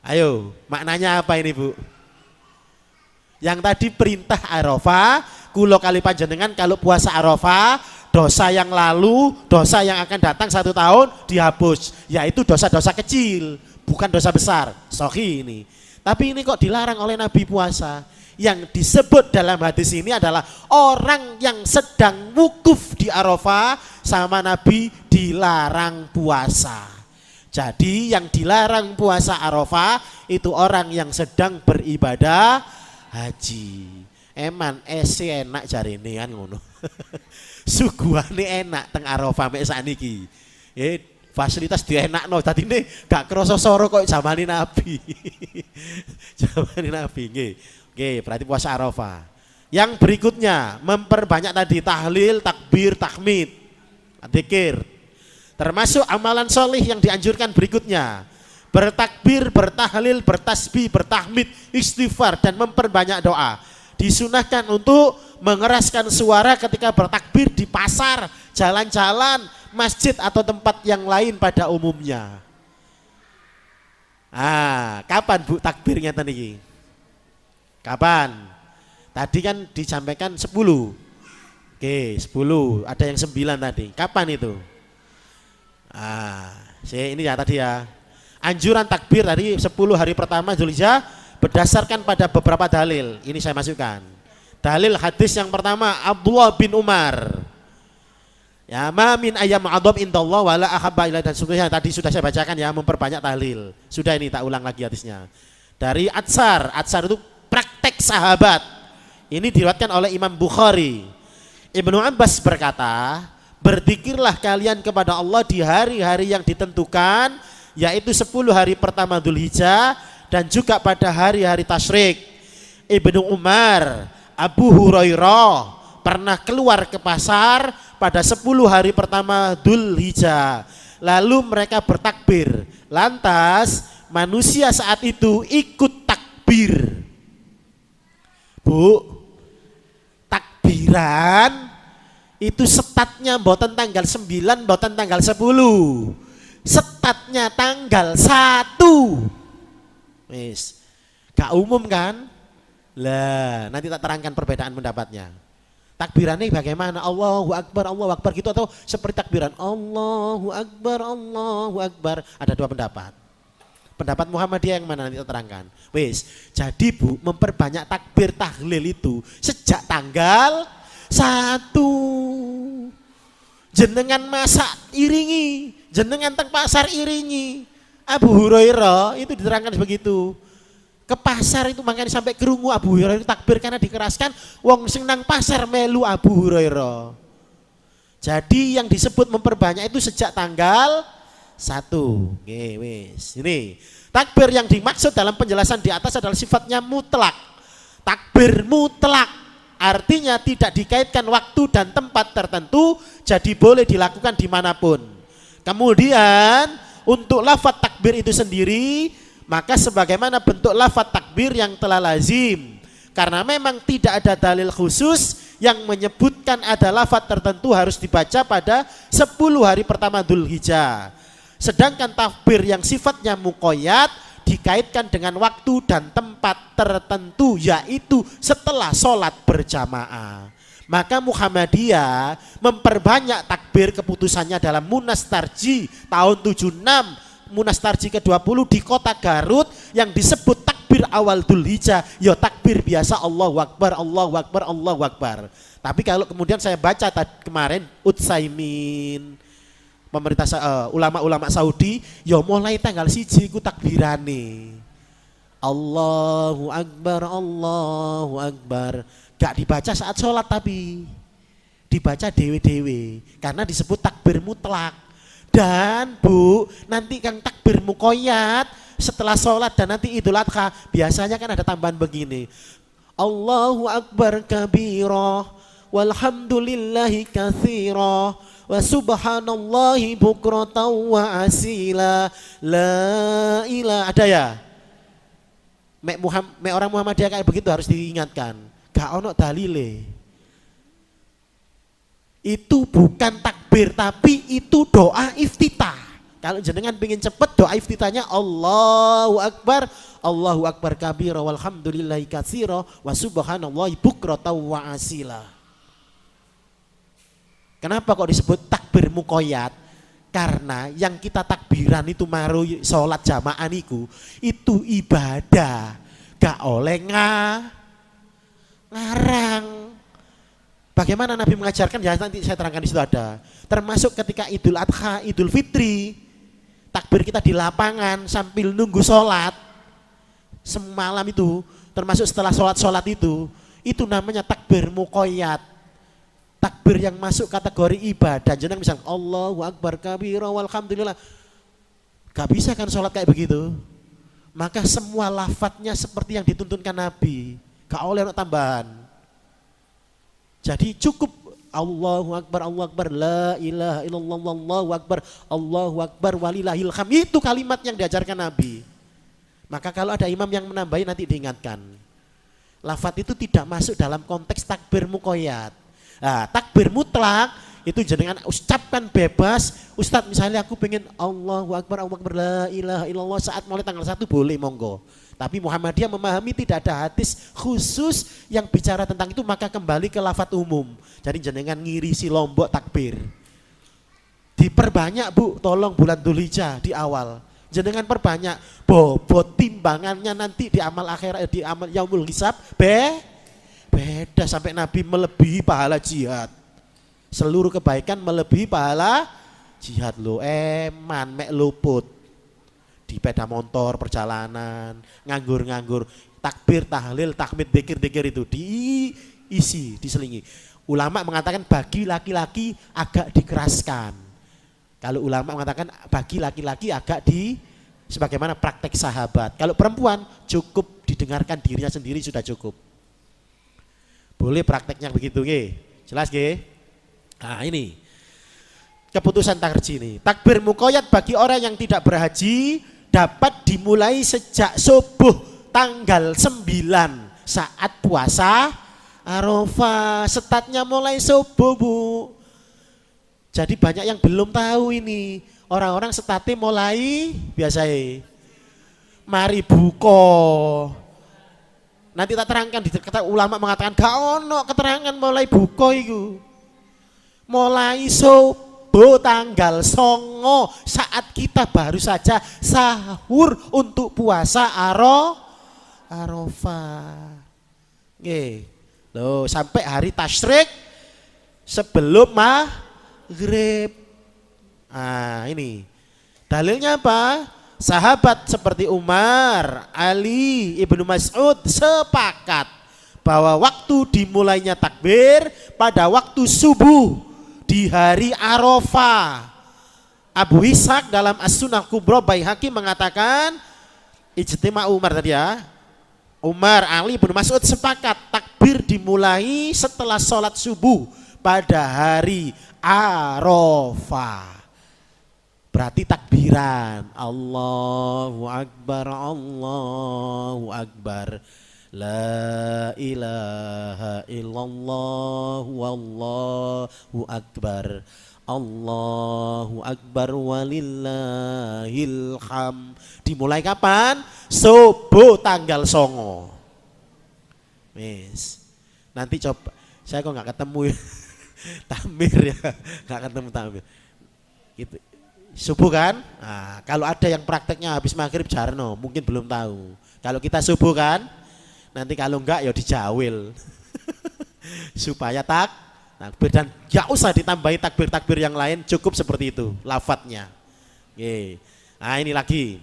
Ayo, maknanya apa ini, Bu? Yang tadi perintah Arafah, kulo kali panjenengan kalau puasa Arafah, dosa yang lalu, dosa yang akan datang 1 tahun dihapus, yaitu dosa-dosa kecil, bukan dosa besar. Sahih ini. Tapi ini kok dilarang oleh Nabi puasa. Yang disebut dalam hadis ini adalah orang yang sedang wukuf di Arafah sama Nabi dilarang puasa. Jadi yang dilarang puasa Arafah itu orang yang sedang beribadah haji. Eman enak jarine kan ngono. Suguhane enak teng Arafah mek sakniki. Fasilitas dienakno dadine gak krasa soro kok zamane Nabi. Zamane Nabi nggih. Oke, berarti puasa Arafah. Yang berikutnya memperbanyak tadi tahlil, takbir, tahmid, dzikir. Termasuk amalan solih yang dianjurkan berikutnya: bertakbir, bertahlil, bertasbih, bertahmid, istighfar dan memperbanyak doa. Disunahkan untuk mengeraskan suara ketika bertakbir di pasar, jalan-jalan, masjid atau tempat yang lain pada umumnya. Kapan Bu takbirnya tadi? Kapan? Tadi kan disampaikan 10. Oke, 10. Ada yang 9 tadi. Kapan itu? Ini ya tadi ya. Anjuran takbir tadi 10 hari pertama Dzulhijjah berdasarkan pada beberapa dalil. Ini saya masukkan. Dalil hadis yang pertama Abdullah bin Umar. Ya, ma min ayyam adhab indallah wala ahabba ila, dan seterusnya tadi sudah saya bacakan ya, memperbanyak tahlil. Sudah, ini tak ulang lagi hadisnya. Dari Atsar itu praktek sahabat. Ini diriwayatkan oleh Imam Bukhari. Ibnu Abbas berkata, berzikirlah kalian kepada Allah di hari-hari yang ditentukan, yaitu 10 hari pertama Dzulhijjah dan juga pada hari-hari tasyrik. Ibnu Umar, Abu Hurairah pernah keluar ke pasar pada 10 hari pertama Dzulhijjah. Lalu mereka bertakbir. Lantas manusia saat itu ikut takbir. Bu, takbiran itu setatnya mboten tanggal 9, mboten tanggal 10. Setatnya tanggal 1. Wis. Gak umum kan? Lah, nanti tak terangkan perbedaan pendapatnya. Takbirannya bagaimana? Allahu Akbar gitu, atau seperti takbiran Allahu Akbar. Ada 2 pendapat. Pendapat Muhammadiyah yang mana nanti terangkan. Wis, jadi Bu, memperbanyak takbir tahlil itu sejak tanggal 1. Jenengan masak iringi, jenengan teng pasar iringi. Abu Hurairah itu diterangkan begitu. Ke pasar itu makanya sampai kerungu Abu Hurairah takbir karena dikeraskan wong sing nang pasar melu Abu Hurairah. Jadi yang disebut memperbanyak itu sejak tanggal 1. Nggih wis. Ini takbir yang dimaksud dalam penjelasan di atas adalah sifatnya mutlak. Takbir mutlak artinya tidak dikaitkan waktu dan tempat tertentu, jadi boleh dilakukan dimanapun. Kemudian untuk lafaz takbir itu sendiri, maka sebagaimana bentuk lafaz takbir yang telah lazim, karena memang tidak ada dalil khusus yang menyebutkan ada lafaz tertentu harus dibaca pada 10 hari pertama Dzulhijjah. Sedangkan takbir yang sifatnya muqayyad dikaitkan dengan waktu dan tempat tertentu, yaitu setelah sholat berjamaah. Maka Muhammadiyah memperbanyak takbir keputusannya dalam Munas Tarji tahun 76, Munas Tarji ke-20 di kota Garut yang disebut takbir awal Dzulhijjah, ya takbir biasa Allahu Akbar, Allahu Akbar, Allahu Akbar. Tapi kalau kemudian saya baca kemarin Utsaimin, pemerintah ulama-ulama Saudi, ya mulai tanggal 1 ku takbirane. Allahu Akbar, Allahu Akbar. Gak dibaca saat sholat tapi dibaca dewe-dewe karena disebut takbir mutlak. Dan Bu, nanti kang takbir muqayyad setelah sholat dan nanti Idul Adha biasanya kan ada tambahan begini. Allahu Akbar kabira walhamdulillahi katsira wa subhanallahi bukratan wa asila la ilaha. Ada ya? Mek orang Muhammadiyah kayak begitu harus diingatkan. Gak ono dalile. Itu bukan takbir tapi itu doa iftitah. Kalau jenengan pengen cepet doa iftitahnya Allahu Akbar kabira walhamdulillahi katsira wa subhanallahi bukratan wa asila. Kenapa kok disebut takbir muqayyad? Karena yang kita takbiran itu maru sholat jamaah niku itu ibadah, gak oleh ngarang. Bagaimana Nabi mengajarkan ya nanti saya terangkan di situ ada. Termasuk ketika Idul Adha, Idul Fitri, takbir kita di lapangan sambil nunggu sholat semalam itu, termasuk setelah sholat itu namanya takbir muqayyad. Takbir yang masuk kategori ibadah. Jangan misalnya Allahu Akbar kabira walhamdulillah. Gak bisa kan sholat kayak begitu. Maka semua lafadznya seperti yang dituntunkan Nabi. Gak oleh tambahan. Jadi cukup Allahu Akbar, la ilaha illallah, Allahu Akbar walillahil hamd. Itu kalimat yang diajarkan Nabi. Maka kalau ada imam yang menambahi nanti diingatkan. Lafadz itu tidak masuk dalam konteks takbir muqayyad. Nah, takbir mutlak itu jenengan ucapkan bebas. Ustadz misalnya aku pengen Allahu Akbar, la ilaha illallah saat mulai tanggal 1 boleh monggo. Tapi Muhammadiyah memahami tidak ada hadis khusus yang bicara tentang itu, maka kembali ke lafadz umum. Jadi jenengan ngirisi lombok takbir. Diperbanyak Bu, tolong bulan Dzulhijjah di awal. Jenengan perbanyak, bobot timbangannya nanti di amal akhirat, di amal yaumul hisab beda sampai Nabi melebihi pahala jihad. Seluruh kebaikan melebihi pahala jihad lo. Eman mek luput di sepeda motor perjalanan, nganggur takbir, tahlil, tahmid, dzikir itu diisi, diselingi. Ulama mengatakan bagi laki-laki agak dikeraskan. Kalau ulama mengatakan bagi laki-laki agak sebagaimana praktek sahabat. Kalau perempuan cukup didengarkan dirinya sendiri sudah cukup. Boleh prakteknya begitu nggih. Jelas nggih? Nah, ini keputusan tarji ini. Takbir muqayyad bagi orang yang tidak berhaji dapat dimulai sejak subuh tanggal 9 saat puasa Arafah. Startnya mulai subuh Bu. Jadi banyak yang belum tahu ini. Orang-orang startnya mulai biasa mari buko. Nanti tak terangkan di kata ulama mengatakan gak ono keterangan mulai buko itu. Mulai subuh tanggal 9 saat kita baru saja sahur untuk puasa Arafah. Nggih. Loh, sampai hari tasyrik sebelum maghrib. Ini dalilnya apa? Sahabat seperti Umar, Ali, Ibnu Mas'ud sepakat bahwa waktu dimulainya takbir pada waktu subuh di hari Arafah. Abu Ishaq dalam As-Sunnah Kubra Baihaqi mengatakan ijtima Umar tadi ya. Umar, Ali, Ibnu Mas'ud sepakat takbir dimulai setelah sholat subuh pada hari Arafah. Berarti takbiran Allahu Akbar, Allahu Akbar, la ilaha illallah, wallahu akbar, Allahu Akbar walillahil ham. Dimulai kapan? Subuh tanggal 9. Nanti coba, saya kok nggak ketemu ya takmir ya, nggak ketemu takmir. Gitu. Subuh kan? Kalau ada yang prakteknya habis maghrib jarno, mungkin belum tahu. Kalau kita subuh kan, nanti kalau enggak ya dijawil supaya takbir, dan gak usah ditambahi takbir-takbir yang lain, cukup seperti itu lafadznya. Ini lagi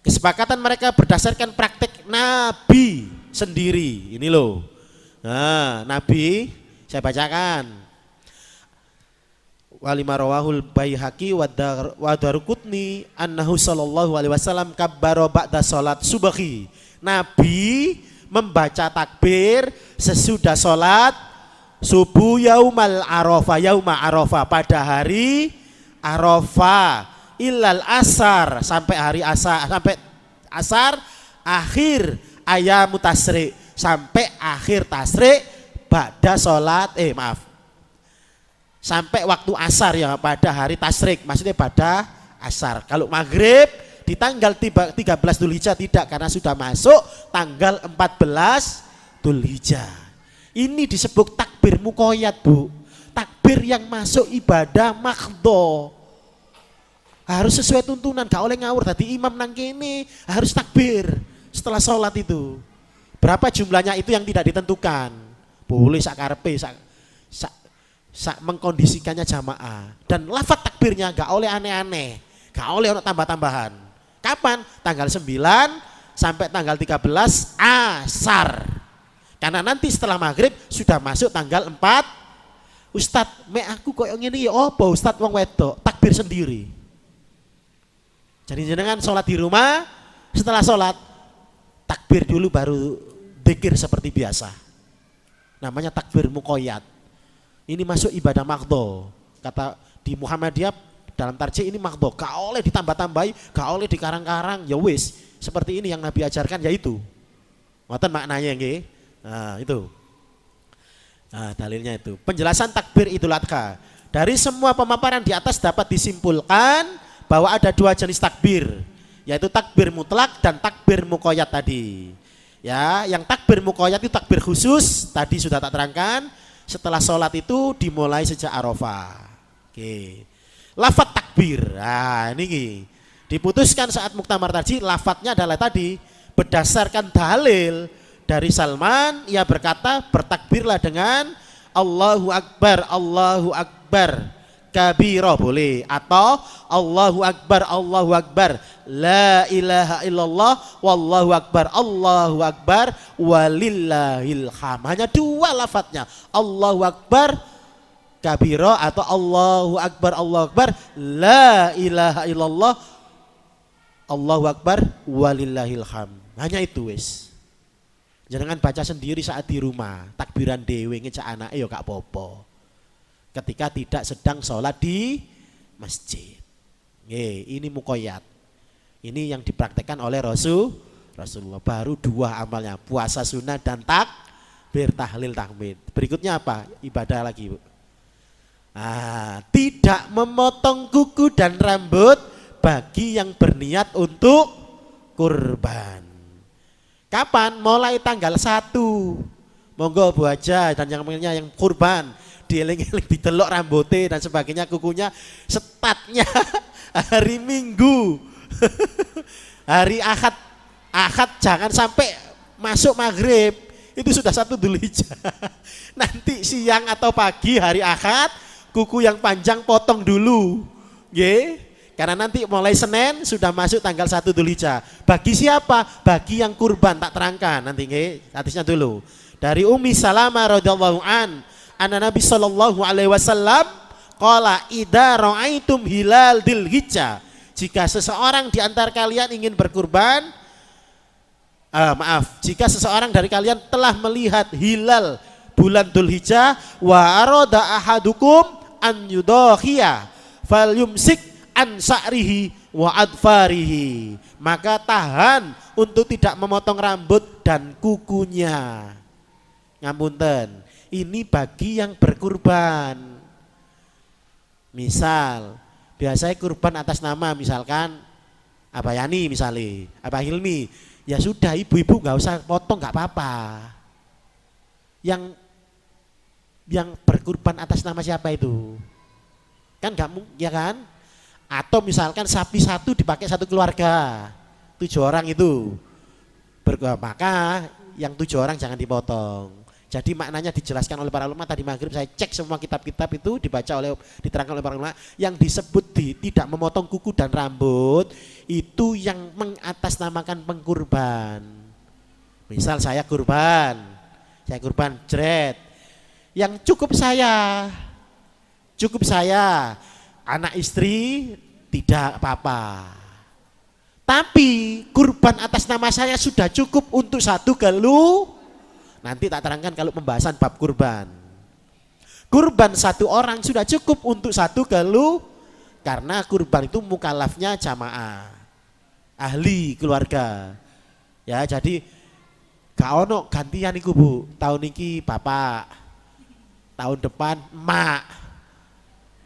kesepakatan mereka berdasarkan praktek Nabi sendiri. Ini loh, Nabi saya bacakan. Walima rawahul Baihaqi wa Daruqutni annahu sallallahu alaihi wasallam kabbara ba'da salat subhi. Nabi membaca takbir sesudah salat subuh yauma Arafah, pada hari Arafah, ilal asar, sampai hari asar, sampai asar akhir ayamu tasrik, sampai akhir tasrik ba'da salat sampai waktu asar ya, pada hari tasrik, maksudnya pada asar. Kalau maghrib di tanggal 13 Dzulhijjah tidak, karena sudah masuk tanggal 14 Dzulhijjah. Ini disebut takbir muqayyad, Bu. Takbir yang masuk ibadah makhdho. Harus sesuai tuntunan, gak oleh ngawur. Tadi imam nang kene harus takbir setelah sholat itu. Berapa jumlahnya itu yang tidak ditentukan. Boleh sakarepe, mengkondisikannya jamaah. Dan lafaz takbirnya gak oleh aneh-aneh, gak oleh untuk tambah-tambahan. Kapan? Tanggal 9 sampai tanggal 13 asar. Karena nanti setelah maghrib sudah masuk tanggal 4. Ustadz, aku koyo ngene ya apa Ustadz, wong wedok takbir sendiri. Jadi jenengan sholat di rumah, setelah sholat takbir dulu baru dzikir seperti biasa. Namanya takbir muqayyad. Ini masuk ibadah makhdho. Kata di Muhammadiyah dalam tarjih ini makhdho, gak oleh ditambah-tambahi, gak oleh dikarang-karang. Ya wis, seperti ini yang Nabi ajarkan, yaitu. Ngoten maknanya nggih. Itu. Dalilnya itu. Penjelasan takbir Idul Adha. Dari semua pemaparan di atas dapat disimpulkan bahwa ada dua jenis takbir, yaitu takbir mutlak dan takbir muqayyad tadi. Ya, yang takbir muqayyad itu takbir khusus, tadi sudah tak terangkan. Setelah sholat itu dimulai sejak Arafah. Lafaz takbir, ini diputuskan saat muktamar tadi. Lafadznya adalah tadi berdasarkan dalil dari Salman. Ia berkata, bertakbirlah dengan Allahu Akbar, Allahu Akbar kabira boleh, atau Allahu Akbar, la ilaha illallah, wallahu akbar walillahil ham. Hanya dua lafadznya, Allahu Akbar kabira atau Allahu Akbar, la ilaha illallah, Allahu Akbar walillahil ham. Hanya itu wis. Jangan baca sendiri saat di rumah, takbiran dewe ngejak anake ya gak apa-apa. Ketika tidak sedang sholat di masjid. Ini muqayyad. Ini yang dipraktekkan oleh Rasulullah. Baru dua amalnya, puasa sunnah dan takbir, tahlil, tahmid. Berikutnya apa? Ibadah lagi, Bu. Tidak memotong kuku dan rambut bagi yang berniat untuk kurban. Kapan? Mulai tanggal 1. Monggo Bu Haja dan yang lainnya yang kurban, dieling-eling ditelok rambutnya dan sebagainya, kukunya, setatnya hari Minggu hari Ahad jangan sampai masuk maghrib, itu sudah 1 Dzulhijjah. Nanti siang atau pagi hari Ahad kuku yang panjang potong dulu. Nggih. Karena nanti mulai Senin sudah masuk tanggal 1 Dzulhijjah. Bagi siapa? Bagi yang kurban, tak terangkan nanti nggih. Hadisnya dulu. Dari Ummi Salamah radhiyallahu anna Nabi sallallahu alaihi wasallam qala idza ra'aitum hilal Dzulhijjah. Jika seseorang di antara kalian ingin berkurban, jika seseorang dari kalian telah melihat hilal bulan Dzulhijjah wa arada ahadukum an yudakhiya falyumsik an sa'rihi wa adfarihi, maka tahan untuk tidak memotong rambut dan kukunya. Ngapunten, ini bagi yang berkurban. Misal biasanya kurban atas nama misalkan Abah Yani misalnya, Abah Hilmi, ya sudah ibu-ibu nggak usah potong, nggak apa-apa. Yang berkurban atas nama siapa itu? Kan nggak mungkin, ya kan? Atau misalkan sapi satu dipakai satu keluarga, 7 orang itu, maka yang 7 orang jangan dipotong. Jadi maknanya dijelaskan oleh para ulama tadi maghrib, saya cek semua kitab-kitab itu diterangkan oleh para ulama, yang disebut tidak memotong kuku dan rambut itu yang mengatasnamakan pengkurban. Misal saya kurban jret, yang cukup saya, anak istri tidak apa-apa. Tapi kurban atas nama saya sudah cukup untuk 1 gelu. Nanti tak terangkan kalau pembahasan bab kurban. Kurban 1 orang sudah cukup untuk 1 gelu karena kurban itu mukallafnya jamaah, ahli keluarga. Ya, jadi gak ono gantian iku Bu. Tahun ini bapak, tahun depan emak.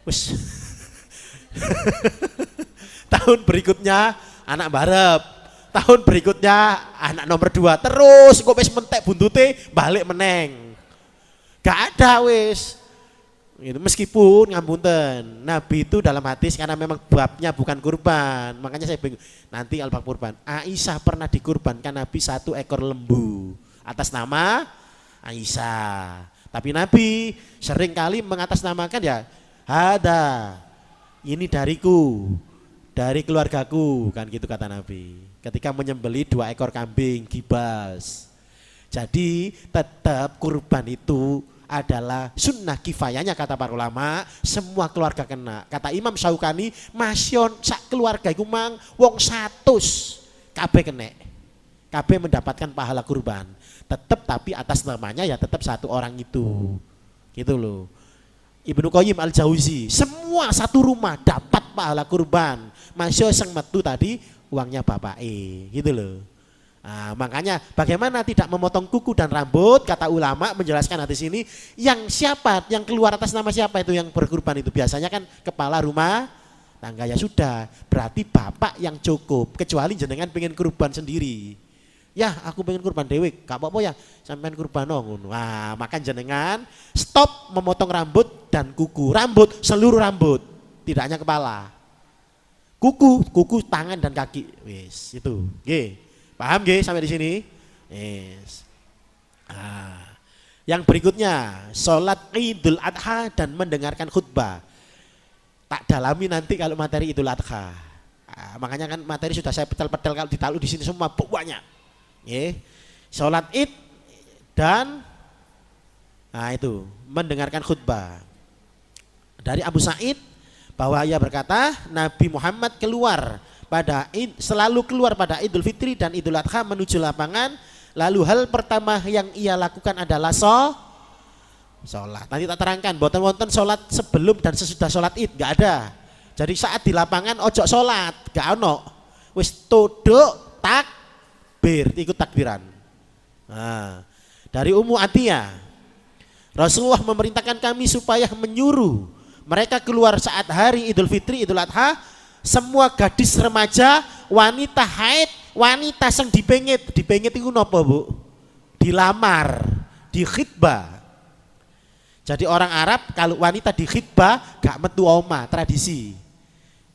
Wes. Tahun berikutnya anak barep, tahun berikutnya anak nomor 2, terus kok wis mentek buntute balik meneng. Gak ada wis. Gitu. Meskipun ngapunten, Nabi itu dalam hadis karena memang babnya bukan kurban, makanya saya bingung. Nanti al-bab kurban. Aisyah pernah dikurbankan Nabi 1 ekor lembu atas nama Aisyah. Tapi Nabi sering kali mengatasnamakan ya, ada ini dariku, dari keluargaku, kan gitu kata Nabi. Ketika menyembelih 2 ekor kambing gibas. Jadi tetap kurban itu adalah sunnah kifayahnya kata para ulama, semua keluarga kena. Kata Imam Syaukani, masyon sak keluarga iku mang wong 100 kabeh kena. Kabeh mendapatkan pahala kurban. Tetap tapi atas namanya ya tetap 1 orang itu. Gitu loh. Ibnu Qayyim Al-Jauzi, semua 1 rumah dapat pahala kurban. Masya sang metu tadi uangnya bapake, gitu loh. Nah, makanya bagaimana tidak memotong kuku dan rambut, kata ulama menjelaskan hadis ini, yang siapa, yang keluar atas nama siapa itu yang berkurban itu biasanya kan kepala rumah tangga, ya sudah, berarti bapak yang cukup, kecuali jenengan pengen kurban sendiri. Ya aku pengen kurban dewe, gak apa-apa ya sampean kurban ngono. Nah, maka jenengan stop memotong rambut dan kuku. Rambut, seluruh rambut, tidak hanya kepala. Kuku tangan dan kaki. Wis, itu. Nggih. Paham nggih sampai di sini? Yes. Nah, yang berikutnya, salat Idul Adha dan mendengarkan khutbah. Tak dalami nanti kalau materi Idul Adha. Nah, makanya kan materi sudah saya petel-petel, kalau ditaruh di sini semua banyak. Sholat id dan itu mendengarkan khutbah. Dari Abu Sa'id bahwa ia berkata Nabi Muhammad selalu keluar pada Idul Fitri dan Idul Adha menuju lapangan. Lalu hal pertama yang ia lakukan adalah sholat. Nanti tak terangkan, boten-boten sholat sebelum dan sesudah sholat id, gak ada. Jadi saat di lapangan ojo sholat, gak ono. Wis tuduk tak ikut takbiran. Nah, dari Ummu Atiyah, Rasulullah memerintahkan kami supaya menyuruh mereka keluar saat hari Idul Fitri, Idul Adha, semua gadis remaja, wanita haid, wanita yang dipengit itu napa Bu? Dilamar, dikhitbah. Jadi orang Arab kalau wanita dikhitbah gak metu oma, tradisi.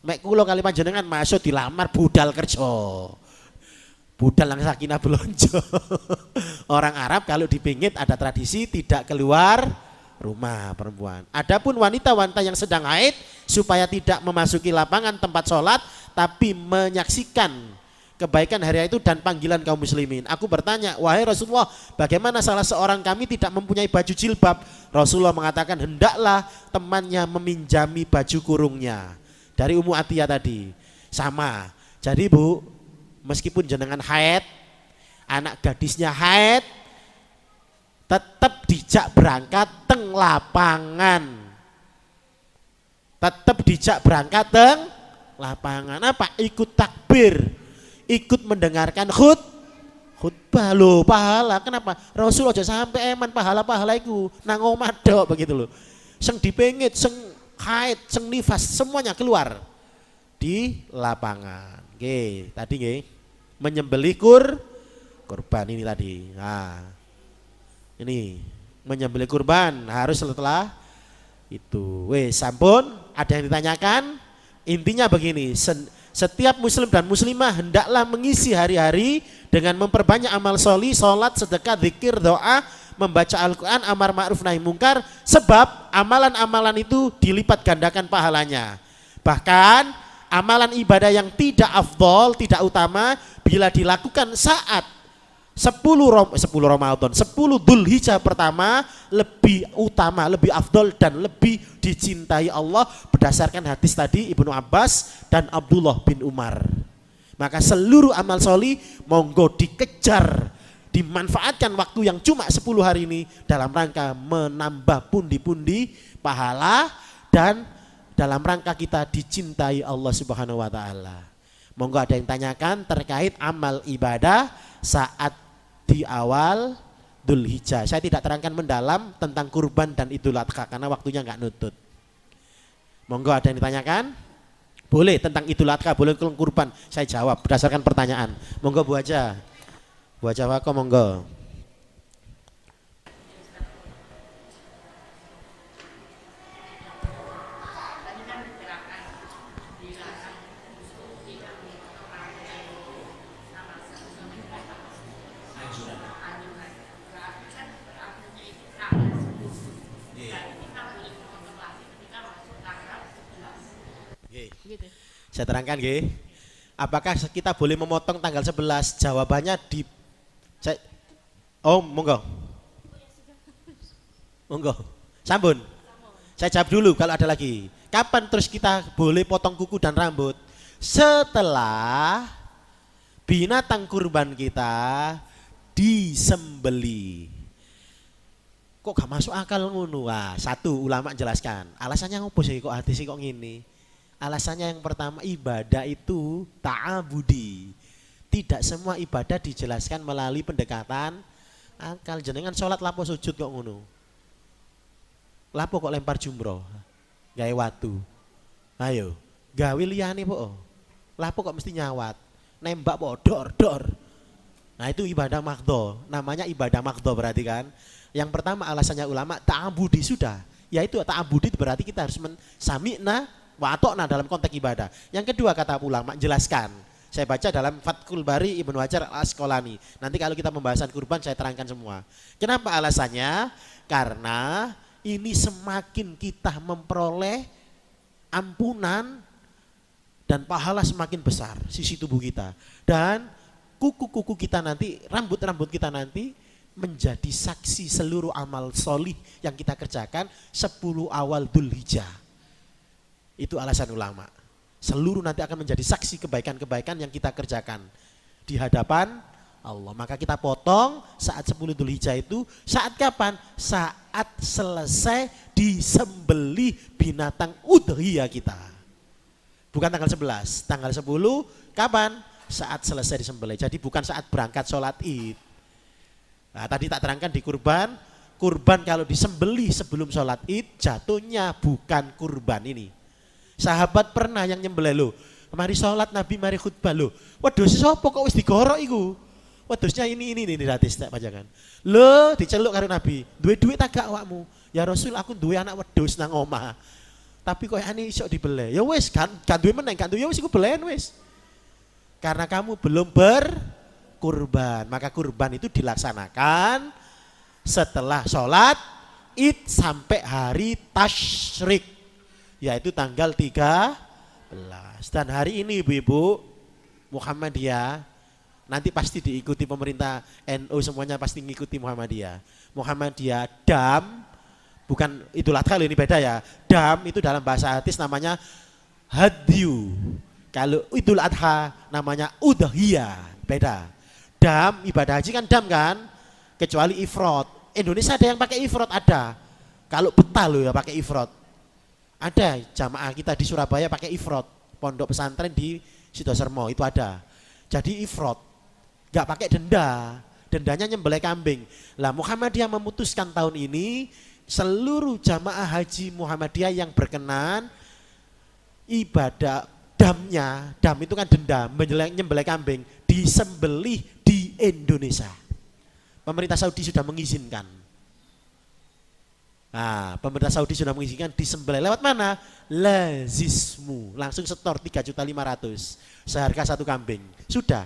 Mek kula kali panjenengan masuk dilamar budal kerja. Budal yang sakinah belonjo. Orang Arab kalau dipingit ada tradisi tidak keluar rumah perempuan. Adapun wanita-wanita yang sedang haid supaya tidak memasuki lapangan tempat sholat tapi menyaksikan kebaikan hari itu dan panggilan kaum muslimin. Aku bertanya, wahai Rasulullah, bagaimana salah seorang kami tidak mempunyai baju jilbab? Rasulullah mengatakan, hendaklah temannya meminjami baju kurungnya. Dari Ummu Atiyah tadi. Sama. Jadi Bu, meskipun jenengan haid, anak gadisnya haid, tetap dijak berangkat teng lapangan. Tetap dijak berangkat teng lapangan. Apa? Ikut takbir, ikut mendengarkan khutbah loh, pahala. Kenapa? Rasul aja sampai eman pahala-pahala iku nang omah tok begitu loh. Seng dipengit, seng haid, seng nifas, semuanya keluar di lapangan. Oke, tadi nggih menyembelih kurban ini tadi. Nah, ini menyembelih kurban harus setelah itu. Sampun, ada yang ditanyakan? Intinya begini, setiap muslim dan muslimah hendaklah mengisi hari-hari dengan memperbanyak amal sholih, sholat, sedekah, zikir, doa, membaca Al-Quran, amar ma'ruf nahi mungkar, sebab amalan-amalan itu dilipat gandakan pahalanya. Bahkan amalan ibadah yang tidak afdol, tidak utama, bila dilakukan saat 10 Ramadan, 10 Dzulhijjah pertama lebih utama, lebih afdol dan lebih dicintai Allah berdasarkan hadis tadi Ibnu Abbas dan Abdullah bin Umar. Maka seluruh amal sholih monggo dikejar, dimanfaatkan waktu yang cuma 10 hari ini dalam rangka menambah pundi-pundi pahala dan dalam rangka kita dicintai Allah Subhanahu wa taala. Monggo ada yang tanyakan terkait amal ibadah saat di awal Dzulhijjah. Saya tidak terangkan mendalam tentang kurban dan Idul Adha karena waktunya nggak nutut. Monggo ada yang ditanyakan? Boleh tentang Idul Adha, boleh kurban. Saya jawab berdasarkan pertanyaan. Monggo Bu Haja. Bu Haja Wako monggo. Saya terangkan nggih. Apakah kita boleh memotong tanggal 11? Jawabannya monggo. Monggo. Sampun. Saya jawab dulu kalau ada lagi. Kapan terus kita boleh potong kuku dan rambut? Setelah binatang kurban kita disembeli. Kok gak masuk akal ngono? Wah, satu ulama jelaskan. Alasannya ngopo sih kok hadis kok ngene? Alasannya yang pertama, ibadah itu ta'abudi. Tidak semua ibadah dijelaskan melalui pendekatan akal. Jenengan sholat lapo sujud kok ngono? Lapo kok lempar jumroh? Gawe watu. Ayo, gawe liyane po. Lapo kok mesti nyawat? Nembak po dor. Nah itu ibadah makdo. Namanya ibadah makdo berarti kan. Yang pertama alasannya ulama ta'abudi sudah. Yaitu ta'abudi berarti kita harus sami'na wa dalam konteks ibadah. Yang kedua kata ulama jelaskan. Saya baca dalam Fathul Bari Ibnu Hajar Al-Asqalani. Nanti kalau kita pembahasan kurban saya terangkan semua. Kenapa alasannya? Karena ini semakin kita memperoleh ampunan dan pahala semakin besar sisi tubuh kita. Dan kuku-kuku kita nanti, rambut-rambut kita nanti menjadi saksi seluruh amal solih yang kita kerjakan 10 awal Dzulhijjah. Itu alasan ulama. Seluruh nanti akan menjadi saksi kebaikan-kebaikan yang kita kerjakan di hadapan Allah. Maka kita potong saat 10 Dzulhijjah itu saat kapan? Saat selesai disembelih binatang udhiyah kita. Bukan tanggal 11, tanggal 10 kapan? Saat selesai disembelih. Jadi bukan saat berangkat sholat Id. Nah, tadi tak terangkan di kurban kalau disembelih sebelum sholat Id jatuhnya bukan kurban ini. Sahabat pernah yang nyembelih lo, mari sholat Nabi, mari khutbah lo. Wedhus sapa kok wis digorok iku? Wedhusnya ini gratis tak pajangan. Lo diceluk karo Nabi, duwe duit tak gak awakmu? Ya Rasul, aku duwe anak wedhus nang omah. Tapi koyane iso dibeleh. Ya wis, kan duwe meneng, kan duwe ya wis iku belen wis. Karena kamu belum berkurban, maka kurban itu dilaksanakan setelah sholat Id sampai hari Tasyrik, yaitu tanggal 13. Dan hari ini ibu-ibu Muhammadiyah nanti pasti diikuti pemerintah NU, semuanya pasti ngikuti Muhammadiyah. Muhammadiyah Dam, bukan Idul Adha ini beda ya. Dam itu dalam bahasa hadis namanya hadyu. Kalau Idul Adha namanya udhiyah, beda. Dam, ibadah haji kan dam kan, kecuali ifrod. Indonesia ada yang pakai ifrod, ada. Kalau betah loh ya pakai ifrod. Ada jamaah kita di Surabaya pakai ifrod, pondok pesantren di Sidosermo itu ada. Jadi ifrod, nggak pakai denda, dendanya nyembelih kambing. Lah Muhammadiyah memutuskan tahun ini seluruh jamaah haji Muhammadiyah yang berkenan ibadah damnya, dam itu kan denda, nyembelih kambing, disembelih di Indonesia. Pemerintah Saudi sudah mengizinkan. Nah, pemerintah Saudi sudah mengizinkan disembelih lewat mana? Lazismu, langsung setor 3.500.000 seharga satu kambing. Sudah.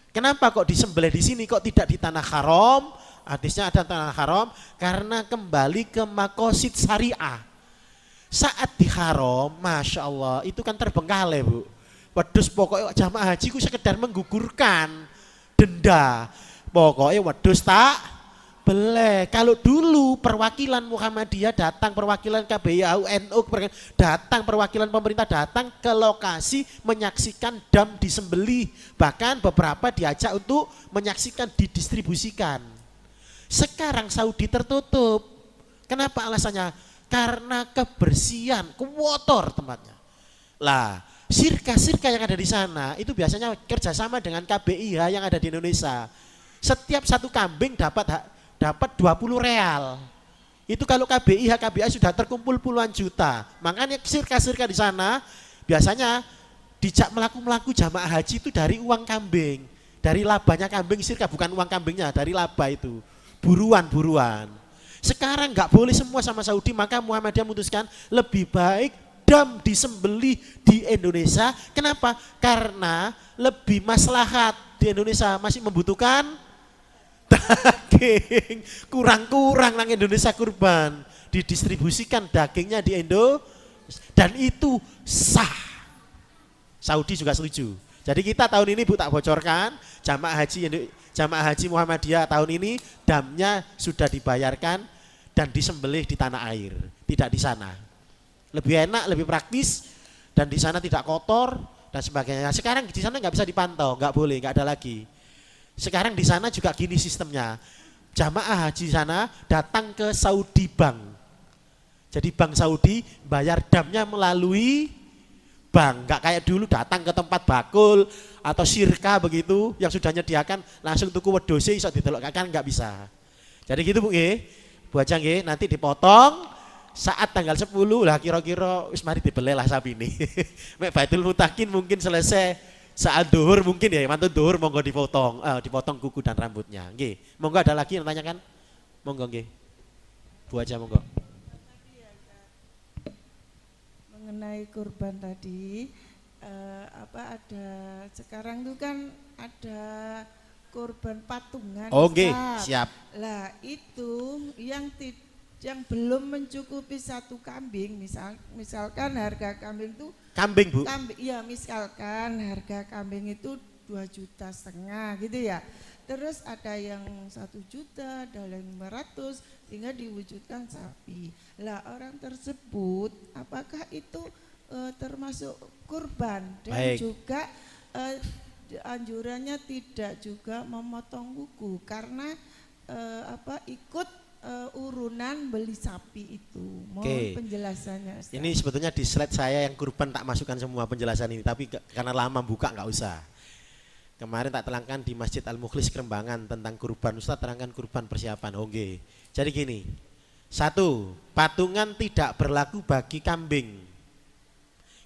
Kenapa kok disembelih di sini, kok tidak di tanah haram? Hadisnya ada tanah haram karena kembali ke makosid syariah. Saat di haram, masya Allah, itu kan terbengkalai bu. Wedus pokoknya jamaah haji ku sekedar menggugurkan denda. Pokoknya wedus tak boleh. Kalau dulu perwakilan Muhammadiyah datang, perwakilan KBIAU, NU datang, perwakilan pemerintah datang ke lokasi menyaksikan dam disembelih. Bahkan beberapa diajak untuk menyaksikan didistribusikan. Sekarang Saudi tertutup. Kenapa alasannya? Karena kebersihan, kotor tempatnya. Lah, sirka-sirka yang ada di sana itu biasanya kerjasama dengan KBIH yang ada di Indonesia. Setiap satu kambing dapat 20 real. Itu kalau KBIH sudah terkumpul puluhan juta. Makanya sirka-sirka di sana biasanya dijak melaku jamaah haji itu dari uang kambing. Dari labanya kambing sirka, bukan uang kambingnya, dari laba itu. Buruan. Sekarang nggak boleh semua sama Saudi, maka Muhammadiyah memutuskan lebih baik dam disembelih di Indonesia. Kenapa? Karena lebih maslahat. Di Indonesia masih membutuhkan daging, kurang nang Indonesia kurban, didistribusikan dagingnya di Indo, dan itu sah. Saudi juga setuju. Jadi kita tahun ini Bu tak bocorkan, jamaah haji Muhammadiyah tahun ini damnya sudah dibayarkan dan disembelih di tanah air, tidak di sana. Lebih enak, lebih praktis, dan di sana tidak kotor dan sebagainya. Sekarang di sana nggak bisa dipantau, nggak boleh, nggak ada lagi. Sekarang di sana juga gini sistemnya, jamaah haji sana datang ke Saudi Bank. Jadi bank Saudi bayar damnya melalui bank, nggak kayak dulu datang ke tempat bakul atau sirka begitu yang sudah menyediakan langsung tuku wedose iso didelokkan, nggak bisa. Jadi gitu Bu Bu Ajang nanti dipotong saat tanggal 10 lah kira-kira wis mari dibeli lah sapi ini. Mek Baitul Mutakin mungkin selesai saat duhur mungkin ya, mantun duhur monggo dipotong kuku dan rambutnya. Nggih. Monggo ada lagi yang tanyakan? Monggo nggih. Bu Ajang monggo. Mengenai kurban tadi, ada sekarang itu kan ada kurban patungan. Oh nggih, siap. Lah itu yang belum mencukupi satu kambing, misalkan harga kambing itu kambing Bu. Iya, misalkan harga kambing itu 2,5 juta gitu ya. Terus ada yang 1 juta, ada yang 500 sehingga diwujudkan sapi. Lah orang tersebut apakah itu termasuk kurban dan Baik. juga anjurannya tidak juga memotong kuku karena ikut urunan beli sapi itu. Mohon penjelasannya Ustaz. Ini sebetulnya di slide saya yang kurban tak masukkan semua penjelasan ini, tapi karena lama buka nggak usah. Kemarin tak terangkan di Masjid Al-Mukhlis Kerembangan tentang kurban, Ustaz terangkan kurban persiapan. Oke. Jadi gini, 1, patungan tidak berlaku bagi kambing.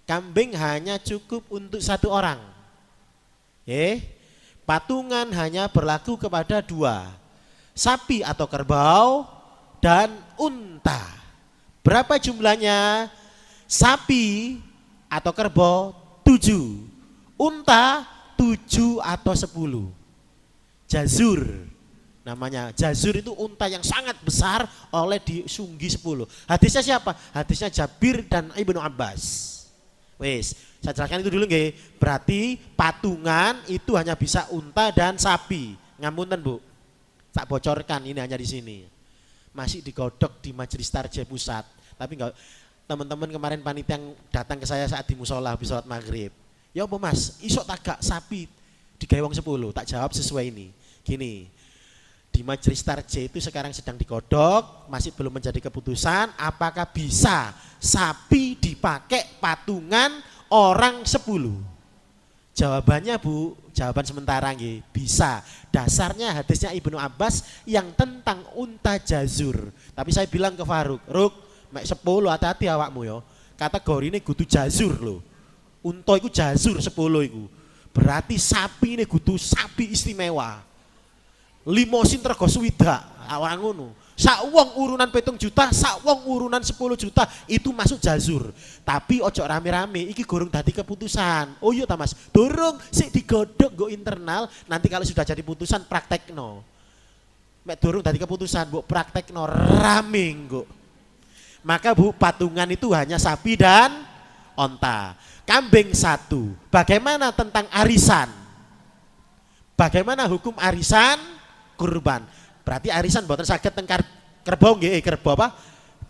Kambing hanya cukup untuk 1 orang. Patungan hanya berlaku kepada 2. Sapi atau kerbau dan unta. Berapa jumlahnya? Sapi atau kerbau 7, unta 7 atau 10. Jazur Namanya jazur itu unta yang sangat besar oleh disunggi 10. Hadisnya siapa? Hadisnya Jabir dan Ibnu Abbas. Wes, saya jelaskan itu dulu nggih. Berarti patungan itu hanya bisa unta dan sapi. Ngapunten Bu. Tak bocorkan ini hanya di sini. Masih digodok di Majelis Tarjih Pusat. Tapi enggak, teman-teman kemarin panitia yang datang ke saya saat di musola habis sholat maghrib. Ya apa Mas, isok tagak sapi digawe wong 10. Tak jawab sesuai ini. Gini. Di Majelis Tarjih itu sekarang sedang digodok, masih belum menjadi keputusan apakah bisa sapi dipakai patungan orang 10. Jawabannya Bu, jawaban sementara nggih, bisa. Dasarnya hadisnya Ibnu Abbas yang tentang unta jazur. Tapi saya bilang ke Faruk, Ruk, mek 10 hati-hati awakmu yo. Kategori ini kudu jazur loh. Unta iku jazur 10 iku. Berarti sapi ini kudu sapi istimewa. Limosin tergo swidak awak ngono. Sak wong urunan 7 juta, sak wong urunan 10 juta itu masuk jazur. Tapi ojo rame-rame, iki gorong dadi keputusan. Oh iya ta Mas, dorong sik digodhog nggo internal, nanti kalau sudah jadi putusan praktekno. Mek dorong dadi keputusan, mbok praktekno rame nggo. Maka Bu, patungan itu hanya sapi dan onta. Kambing 1. Bagaimana tentang arisan? Bagaimana hukum arisan? Kurban. Berarti arisan mboten saged teng kerbau nggih, kerbau apa?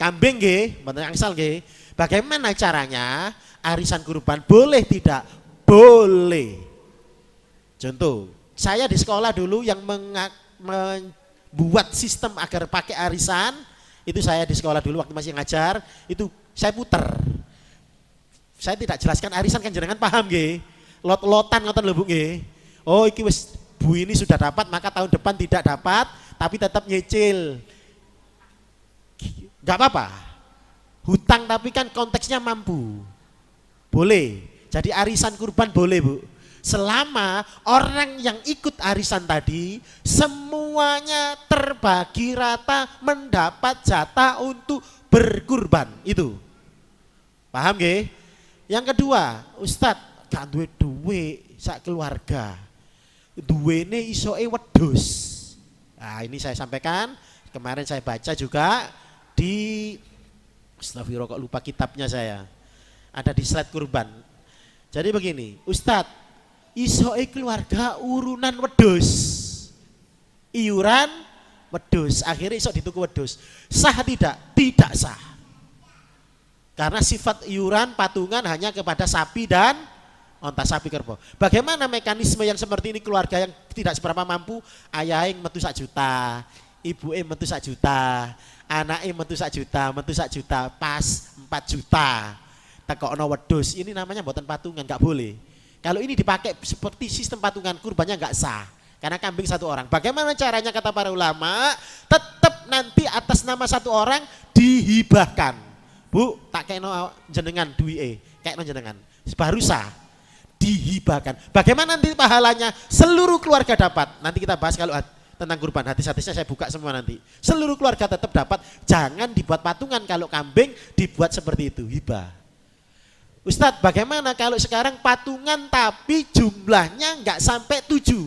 Kambing nggih, mboten angsal nggih. Bagaimana caranya? Arisan kurban boleh tidak? Boleh. Contoh, saya di sekolah dulu yang membuat sistem agar pakai arisan, itu saya di sekolah dulu waktu masih ngajar, itu saya puter. Saya tidak jelaskan arisan kan jenengan paham nggih. Lot-lotan ngoten lho Bu nggih. Oh iki wis Bu ini sudah dapat, maka tahun depan tidak dapat, tapi tetap nyicil. Gak apa-apa. Hutang tapi kan konteksnya mampu. Boleh. Jadi arisan kurban boleh Bu. Selama orang yang ikut arisan tadi, semuanya terbagi rata mendapat jatah untuk berkurban. Itu. Paham gak? Yang kedua, Ustadz, gak duwe duwe sak keluarga. Duwene isoke wedhus. Nah, ini saya sampaikan, kemarin saya baca juga di Astagfirullah kok lupa kitabnya saya. Ada di slide kurban. Jadi begini, Ustadz, isoke keluarga urunan wedhus. Iuran wedhus, akhirnya isok dituku wedhus. Sah tidak? Tidak sah. Karena sifat iuran patungan hanya kepada sapi dan onta, sapi kerbau. Bagaimana mekanisme yang seperti ini keluarga yang tidak seberapa mampu, ayahnya metu 1 juta, ibunya metu 1 juta, anaknya metu 1 juta, pas 4 juta. Tekokno wedhus, ini namanya mboten patungan, enggak boleh. Kalau ini dipakai seperti sistem patungan, kurbannya enggak sah. Karena kambing 1 orang. Bagaimana caranya kata para ulama? Tetap nanti atas nama 1 orang dihibahkan. Bu, tak kena jenengan duwike, kena jenengan. Baru sah. Dihibahkan. Bagaimana nanti pahalanya? Seluruh keluarga dapat. Nanti kita bahas kalau tentang kurban. Hadis-hadisnya saya buka semua nanti. Seluruh keluarga tetap dapat. Jangan dibuat patungan. Kalau kambing dibuat seperti itu, hibah. Ustadz, bagaimana kalau sekarang patungan tapi jumlahnya enggak sampai 7?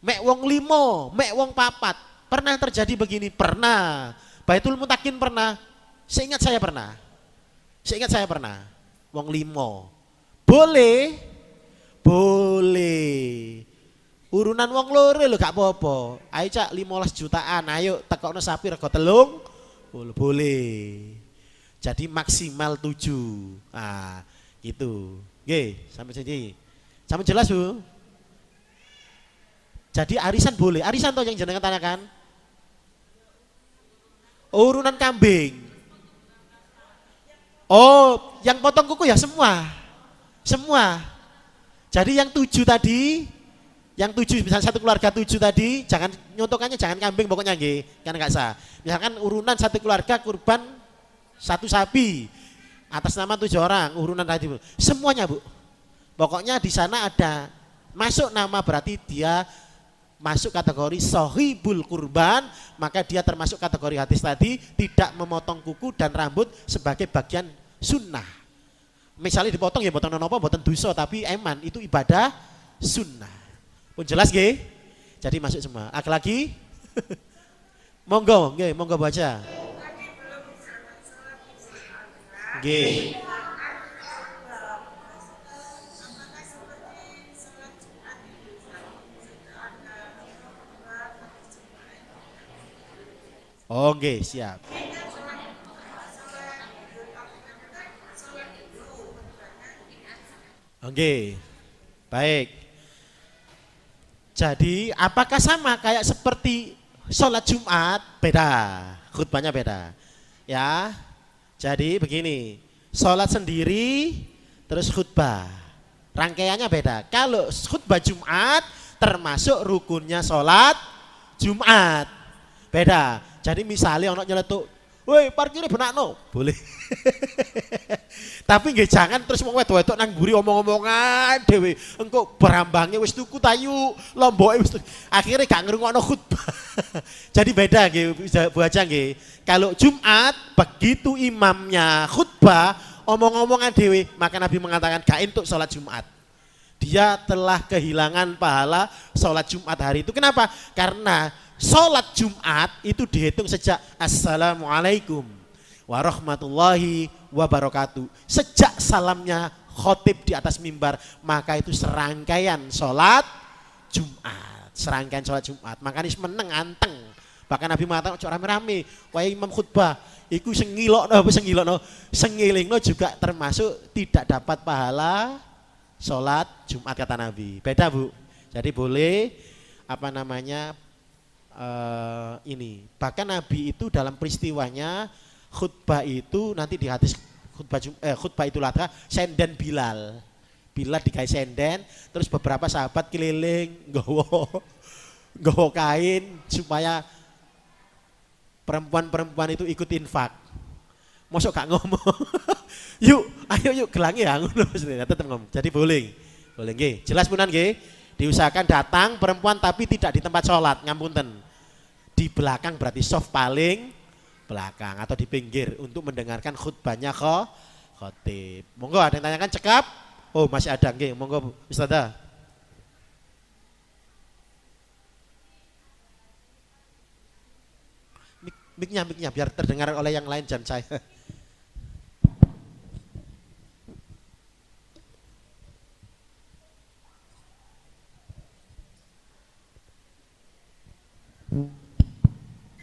Mek wong 5, mek wong 4. Pernah terjadi begini? Pernah. Baitul Mutakin pernah. Seingat saya pernah. Wong 5. Boleh, boleh. Urunan wong loro lho gak apa-apa. Ayo cak 15 jutaan, ayo tekokno sapi rego 3. Boleh. Jadi maksimal 7. Ah, gitu. Nggih, sampai sini. Sampai jelas Bu? Jadi arisan boleh. Arisan toh yang jenengan tanyakan? Urunan kambing. Oh, yang potong kuku ya semua. Jadi yang 7 tadi, yang 7 misalnya 1 keluarga 7 tadi, jangan nyontokannya jangan kambing pokoknya nggih, kan enggak sah. Misalkan urunan 1 keluarga kurban 1 sapi atas nama 7 orang, urunan tadi Bu. Semuanya Bu. Pokoknya di sana ada masuk nama berarti dia masuk kategori sohibul kurban, maka dia termasuk kategori hadis tadi tidak memotong kuku dan rambut sebagai bagian sunnah. Misalnya dipotong ya potong nopo, boten dosa, tapi eman itu ibadah sunnah. Pun jelas nggih? Jadi masuk semua. Lagi? Monggo, nggih, monggo baca. Nggih. Oh, nggih, siap. Oke, baik. Jadi apakah sama kayak seperti sholat Jumat? Beda, khutbahnya beda. Ya, jadi begini, sholat sendiri terus khutbah. Rangkaiannya beda. Kalau khutbah Jumat termasuk rukunnya sholat Jumat. Beda. Jadi misalnya orang nyeletuk, woi parkirnya benakno, boleh. Tapi nggak jangan terus mau wedok nang mburi omong-omongan dhewe. Engko berambange wis tuku tayu, lomboke wis akhirnya gak ngrungokno khutbah. Jadi beda nggih Bu Haja nggih. Kalau Jumat begitu imamnya khutbah omong-omongan dhewe, maka Nabi mengatakan gak entuk salat Jumat. Dia telah kehilangan pahala salat Jumat hari itu. Kenapa? Karena salat Jumat itu dihitung sejak Assalamualaikum warahmatullahi wabarakatuh. Sejak salamnya khotib di atas mimbar, maka itu serangkaian sholat Jumat. Serangkaian sholat Jumat. Makanya meneng anteng. Bahkan Nabi mengatakan cok rame-rame, wahai imam khutbah, iku sengilingno juga termasuk tidak dapat pahala sholat Jumat kata Nabi. Beda Bu. Jadi boleh ini. Bahkan Nabi itu dalam peristiwanya khutbah itu nanti di hadis khutbah Idul Adha senden Bilal. Bilal dikai senden, terus beberapa sahabat keliling nggawa kain supaya perempuan-perempuan itu ikut infak. Mosok gak ngomong. Ayo gelangi ya ngono maksudnya tetep ngomong. Jadi boleh nggih. Jelas punan nggih. Diusahakan datang perempuan tapi tidak di tempat sholat, ngapunten. Di belakang berarti soft paling belakang atau di pinggir untuk mendengarkan khutbahnya khotib. Monggo ada yang tanyakan cekap? Oh masih ada nggih, monggo Ustazah. Miknya biar terdengar oleh yang lain jangan saya.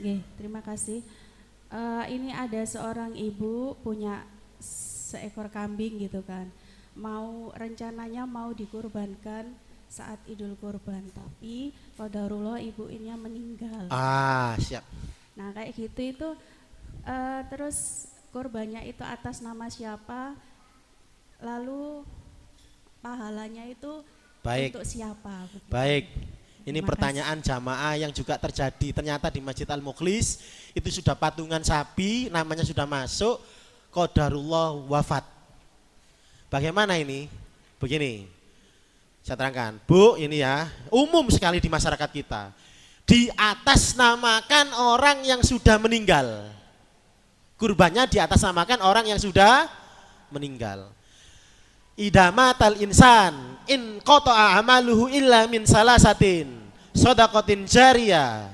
Oke, terima kasih. Ini ada seorang ibu punya seekor kambing gitu kan. Rencananya mau dikurbankan saat Idul Kurban, tapi qadarullah ibu ini meninggal. Siap. Nah, kayak gitu itu terus kurbannya itu atas nama siapa? Lalu pahalanya itu untuk siapa? Begitu. Baik. Ini pertanyaan jamaah yang juga terjadi ternyata di Masjid Al-Mukhlis itu sudah patungan sapi, namanya sudah masuk, qadarullah wafat. Bagaimana ini? Begini, saya terangkan, Bu, ini ya umum sekali di masyarakat kita. Di atas namakan orang yang sudah meninggal. Kurbannya di atas namakan orang yang sudah meninggal. Idamatal insan in qata'a amaluhu illa min salasatin shadaqatin jariyah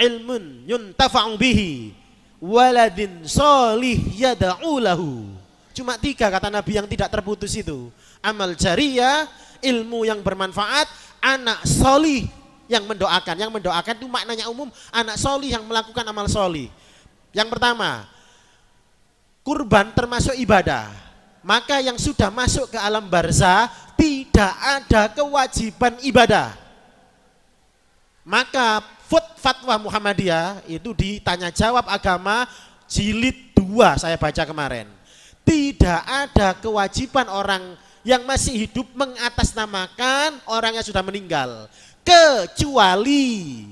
ilmun yuntafa'u bihi waladin sholih yad'u lahu. Cuma 3 kata Nabi yang tidak terputus itu. Amal jariyah, ilmu yang bermanfaat, anak sholih yang mendoakan. Yang mendoakan itu maknanya umum, anak sholih yang melakukan amal sholih. Yang pertama, kurban termasuk ibadah. Maka yang sudah masuk ke alam barzah tidak ada kewajiban ibadah. Maka fatwa Muhammadiyah itu ditanya jawab agama jilid 2 saya baca kemarin. Tidak ada kewajiban orang yang masih hidup mengatasnamakan orang yang sudah meninggal. Kecuali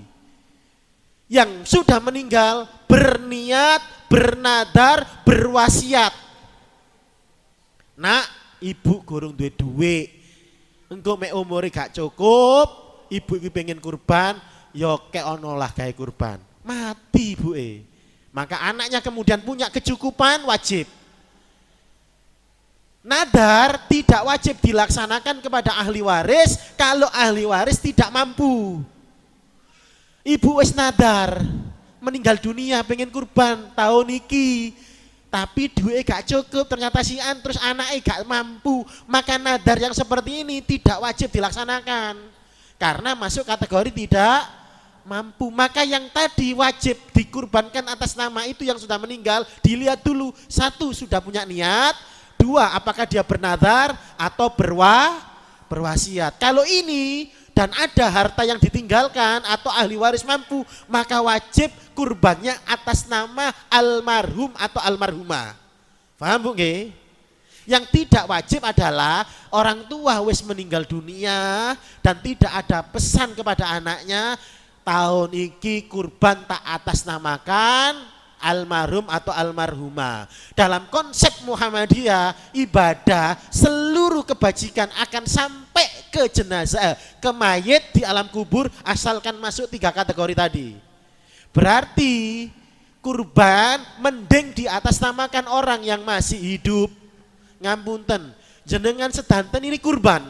yang sudah meninggal berniat, bernadar, berwasiat. Nak, ibu gurung duwe duit. Engko mek umure gak cukup, ibu iki pengen kurban, ya keono lah gawe kurban. Mati ibuke. Maka anaknya kemudian punya kecukupan wajib. Nadar tidak wajib dilaksanakan kepada ahli waris kalau ahli waris tidak mampu. Ibu wis nadar meninggal dunia pengen kurban tahun iki, tapi duit gak cukup, ternyata sian terus anaknya gak mampu, maka nadar yang seperti ini tidak wajib dilaksanakan karena masuk kategori tidak mampu. Maka yang tadi wajib dikurbankan atas nama itu yang sudah meninggal, dilihat dulu, satu sudah punya niat, dua apakah dia bernadar atau berwasiat. Kalau ini dan ada harta yang ditinggalkan atau ahli waris mampu, maka wajib kurbannya atas nama almarhum atau almarhumah. Paham Bu nggih? Yang tidak wajib adalah orang tua wis meninggal dunia dan tidak ada pesan kepada anaknya, tahun iki kurban tak atas namakan almarhum atau almarhumah. Dalam konsep Muhammadiyah, ibadah seluruh kebajikan akan sampai ke jenazah, ke mayit di alam kubur asalkan masuk 3 kategori tadi. Berarti kurban mending di atas namakan orang yang masih hidup. Ngapunten, jenengan sedanten ini kurban.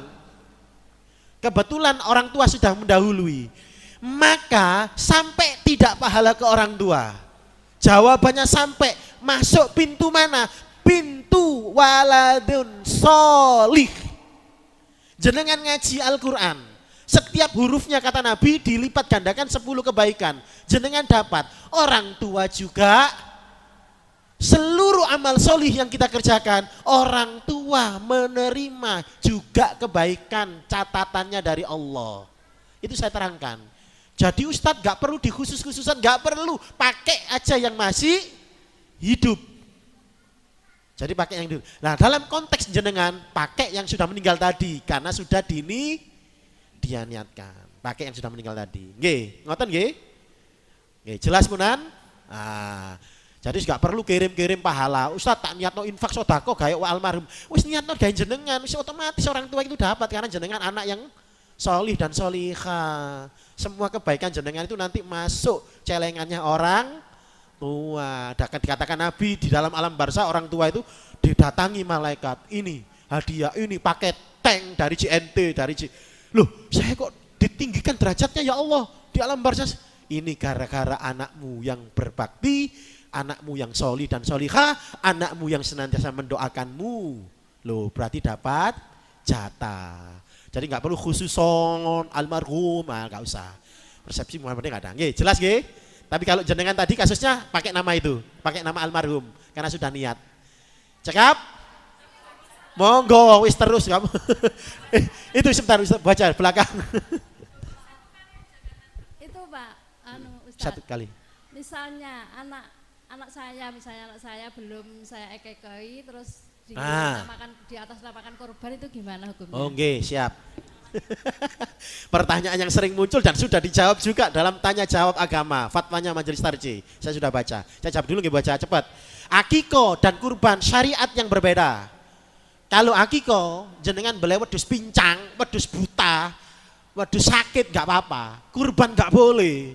Kebetulan orang tua sudah mendahului, maka sampai tidak pahala ke orang tua. Jawabannya sampai masuk pintu mana? Pintu waladun solih. Jenengan ngaji Al-Quran, setiap hurufnya kata Nabi dilipat gandakan 10 kebaikan. Jenengan dapat, orang tua juga, seluruh amal solih yang kita kerjakan, orang tua menerima juga kebaikan catatannya dari Allah. Itu saya terangkan. Jadi Ustadz gak perlu dikhusus-khususan, gak perlu, pakai aja yang masih hidup. Jadi pakai yang hidup. Nah dalam konteks jenengan pakai yang sudah meninggal tadi karena sudah dia niatkan. Pakai yang sudah meninggal tadi. Nggih, ngoten nggih? Nggih, jelas Munan? Ah, jadi gak perlu kirim-kirim pahala. Ustadz tak niatno infak sedekah gawe almarhum. Wis niatno gawe jenengan, wis otomatis orang tua itu dapat karena jenengan anak yang solih dan solihah. Semua kebaikan jenengan itu nanti masuk celengannya orang tua. Dikatakan Nabi di dalam alam barzah orang tua itu didatangi malaikat. Ini hadiah, ini paket tank dari JNT, Loh, saya kok ditinggikan derajatnya ya Allah di alam barzah? Ini gara-gara anakmu yang berbakti, anakmu yang solih dan solihah, anakmu yang senantiasa mendoakanmu. Loh, berarti dapat jatah. Jadi nggak perlu khususon almarhum, nggak usah. Persepsi Muhammadiyah nggak ada. Nggih, jelas nggih? Tapi kalau jenengan tadi kasusnya pakai nama itu, pakai nama almarhum karena sudah niat. Cekap? Monggo, wis terus kamu. Itu sebentar baca belakang. Itu Pak, Ustadz. Satu kali. Misalnya anak saya belum saya ekekei terus di atas namakan korban itu gimana hukumnya? Oke, siap. Pertanyaan yang sering muncul dan sudah dijawab juga dalam tanya jawab agama, fatwanya Majelis Tarjih. Saya sudah baca. Saya jawab dulu nggih, baca cepat. Akiko dan kurban syariat yang berbeda. Kalau akiko jenengan beli wedhus pincang, wedhus buta, wedhus sakit nggak apa-apa. Kurban nggak boleh.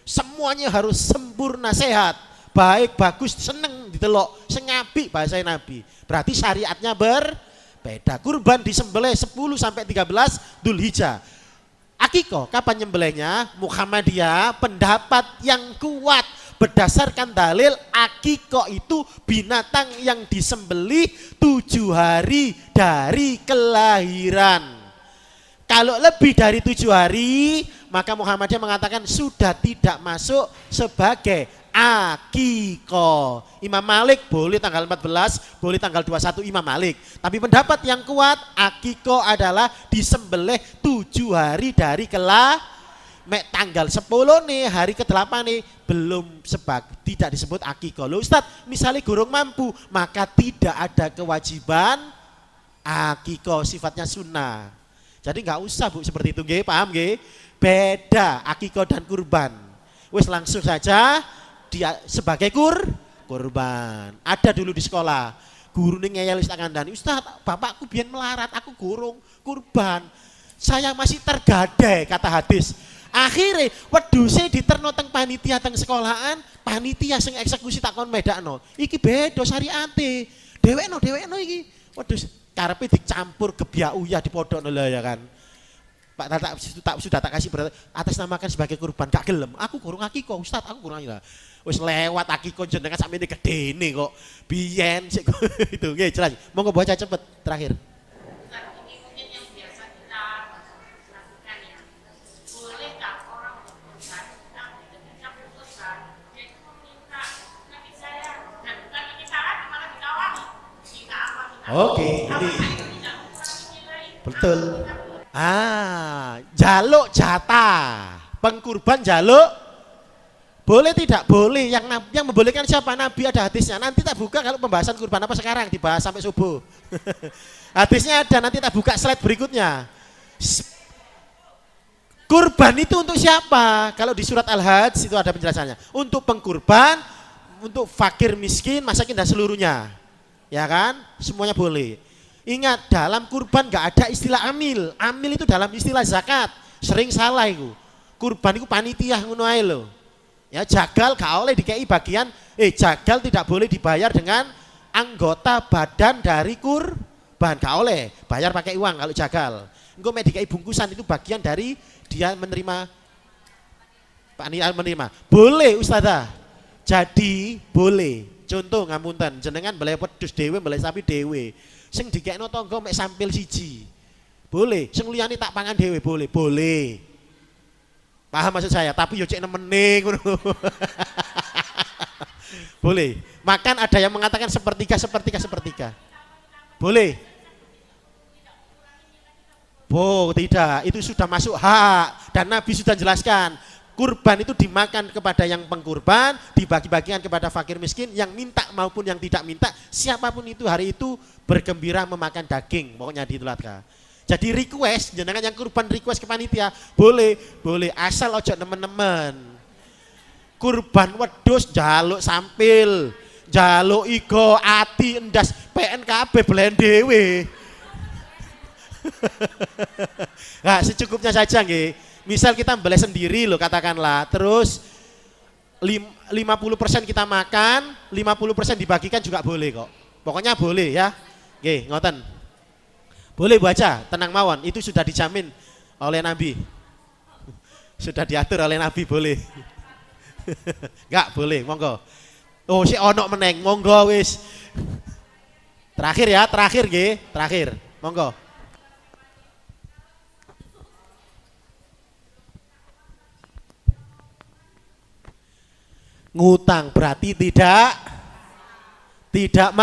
Semuanya harus sempurna sehat, baik bagus seneng ditelok, sing apik bahasa Nabi. Berarti syariatnya berbeda. Kurban disembelih 10 sampai 13 Dzulhijjah. Akiko kapan nyembelihnya? Muhammadiyah pendapat yang kuat berdasarkan dalil akiko itu binatang yang disembelih 7 hari dari kelahiran. Kalau lebih dari 7 hari, maka Muhammadiyah mengatakan sudah tidak masuk sebagai akiko. Imam Malik boleh tanggal 14, boleh tanggal 21 Imam Malik. Tapi pendapat yang kuat akiko adalah disembelih 7 hari dari kelahiran. Mek tanggal 10 nih, hari ke-8 nih belum tidak disebut akiko. Loh Ustadz, misalnya gurung mampu, maka tidak ada kewajiban akiko, sifatnya sunnah. Jadi nggak usah Bu seperti itu, nggih, paham nggih? Beda akiko dan kurban. Wis langsung saja dia sebagai kurban. Ada dulu di sekolah, guru ning ngeyel wis tak kandhani, Ustadz, bapakku biyen melarat, aku gurung kurban. Saya masih tergadai kata hadis. Akhirnya wedhuse diterno teng panitia teng sekolahan, panitia sing eksekusi tak kon medakno. Iki beda syariate. Dhewekno iki. Waduh, karepe dicampur gebyak uyah di podokno lho ya kan. Pak sudah tak kasih berat atas namakan sebagai kurban gak gelem. Aku kurang akiko, Ustaz, aku kurang ya. Wis lewat akiko jenengan sampe gedene kok. Biyen sik itu nggih jelas. Monggo baca cepet terakhir. Oke, ini betul. Jaluk jatah, pengkurban jaluk boleh tidak boleh. Yang membolehkan siapa? Nabi, ada hadisnya. Nanti tak buka kalau pembahasan kurban apa sekarang dibahas sampai subuh. Hadisnya ada, nanti tak buka slide berikutnya. Kurban itu untuk siapa? Kalau di surat Al-Hajj itu ada penjelasannya. Untuk pengkurban, untuk fakir miskin, masakin dan seluruhnya. Ya kan? Semuanya boleh. Ingat, dalam kurban gak ada istilah amil. Amil itu dalam istilah zakat. Sering salah itu. Kurban itu panitia ngono ae lho. Ya, jagal gak oleh dikei bagian, jagal tidak boleh dibayar dengan anggota badan dari kurban, gak oleh. Bayar pakai uang kalau jagal. Engko mek dikei bungkusan itu bagian dari dia menerima panitia menerima. Boleh Ustazah. Jadi boleh. Contoh ngapunten, jenengan beli wedhus dhewe, beli sapi dhewe. Sing dikekno tangga mek sampil siji. Boleh, sing liyane tak pangan dhewe boleh, boleh. Paham maksud saya? Tapi yo cek nemene ngono. Boleh. Makan ada yang mengatakan sepertiga. Boleh. Tidak, itu sudah masuk hak dan Nabi sudah jelaskan. Kurban itu dimakan kepada yang pengkurban, dibagi-bagikan kepada fakir miskin, yang minta maupun yang tidak minta, siapapun itu hari itu bergembira memakan daging, pokoknya ditulat Kak. Jadi request, jenengan yang kurban request ke panitia, boleh asal ojo nemen-nemen. Kurban wedhus jaluk sampil, jaluk igo, ati, endas, PNKB belen dhewe. Nah, secukupnya saja nggih. Misal kita beli sendiri loh katakanlah, terus 50% kita makan, 50% dibagikan juga boleh kok. Pokoknya boleh ya. Oke, ngoten. Boleh baca, tenang mawon, itu sudah dijamin oleh Nabi. Sudah diatur oleh Nabi, boleh. Enggak boleh, monggo. Oh, si ono meneng, monggo wis. Terakhir ya, terakhir. Monggo. Ngutang berarti tidak tidak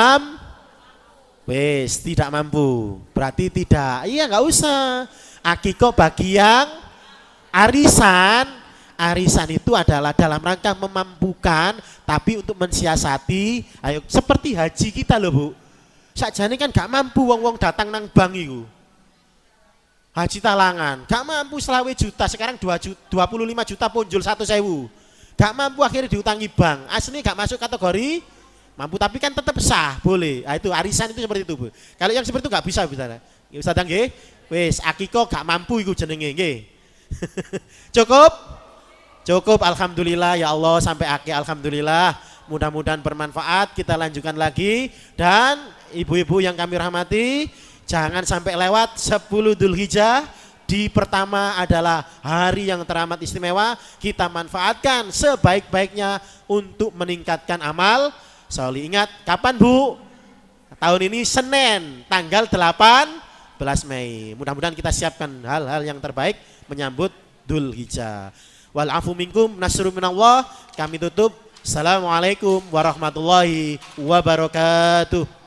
mampu. Berarti tidak. Iya nggak usah. Akikoh bagi yang arisan. Arisan itu adalah dalam rangka memampukan, tapi untuk mensiasati. Ayo seperti haji kita loh Bu. Sakjane kan gak mampu wong datang nang bank iku. Haji talangan, gak mampu 20 juta, sekarang 25 juta punjul 1.000. Gak mampu akhirnya diutangi bank. Asli gak masuk kategori mampu, tapi kan tetap sah, boleh. Nah, itu arisan itu seperti itu Bu. Kalau yang seperti itu gak bisa misalnya. Ustaz nggih, wis akikoh gak mampu iku jenenge nggih. Cukup alhamdulillah ya Allah sampai akhir alhamdulillah. Mudah-mudahan bermanfaat. Kita lanjutkan lagi dan ibu-ibu yang kami rahmati, jangan sampai lewat 10 Dzulhijjah. Di pertama adalah hari yang teramat istimewa, kita manfaatkan sebaik-baiknya untuk meningkatkan amal soleh. Ingat, kapan Bu? Tahun ini Senin, tanggal 18 Mei. Mudah-mudahan kita siapkan hal-hal yang terbaik menyambut Dzulhijjah. Wal afu minkum, nasrun minallah. Kami tutup. Assalamualaikum warahmatullahi wabarakatuh.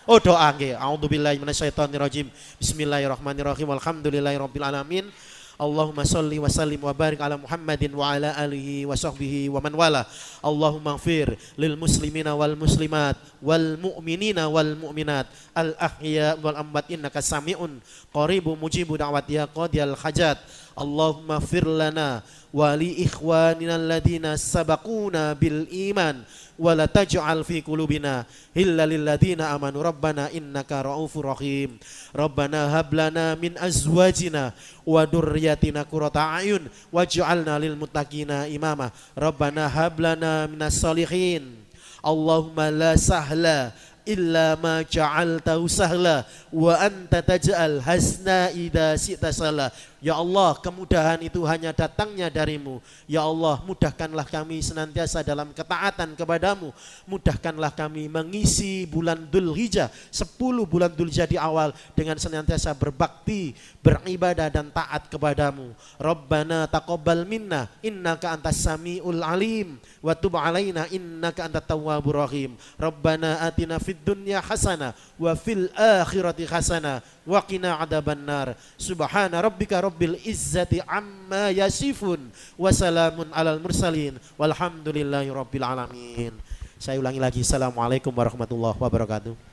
Oh doa nggih. A'udzubillahi minasyaitonirrajim. Bismillahirrahmanirrahim. Alhamdulillahirabbil alamin. Allahumma shalli wa sallim wa barik ala Muhammadin wa ala alihi wa sahbihi wa man wala. Allahumma ighfir lil muslimina wal muslimat wal mu'minina wal mu'minat al ahya wal amwat innaka sami'un qaribu mujibu da'wat ya qadiyal hajat. Allahumma ighfir lana wa li ikhwanina alladhina sabaquna bil iman wa la taj'al fi qulubina illa lil ladzina amanu rabbana innaka raufur rahim. Rabbana hab lana min azwajina wa dzurriyyatina qurrata a'yun waj'alna lil muttaqina imama. Rabbana hab lana minas solihin. Allahumma la sahla illa ma ja'altahu sahla wa anta taj'al hasna idza syi'ta sahla. Ya Allah, kemudahan itu hanya datangnya darimu. Ya Allah, mudahkanlah kami senantiasa dalam ketaatan kepadamu. Mudahkanlah kami mengisi bulan Dzulhijjah, 10 bulan Dzulhijjah di awal dengan senantiasa berbakti, beribadah dan taat kepadamu. Rabbana taqabbal minna innaka antas samiul alim wa tub alaina innaka antat tawwabur rahim. Rabbana atina fid dunya hasanah wa fil akhirati hasanah wa qina adzabannar. Subhana rabbika rabbil izzati amma yasifun wa salamun alal mursalin walhamdulillahi rabbil alamin. Saya ulangi lagi, assalamualaikum warahmatullahi wabarakatuh.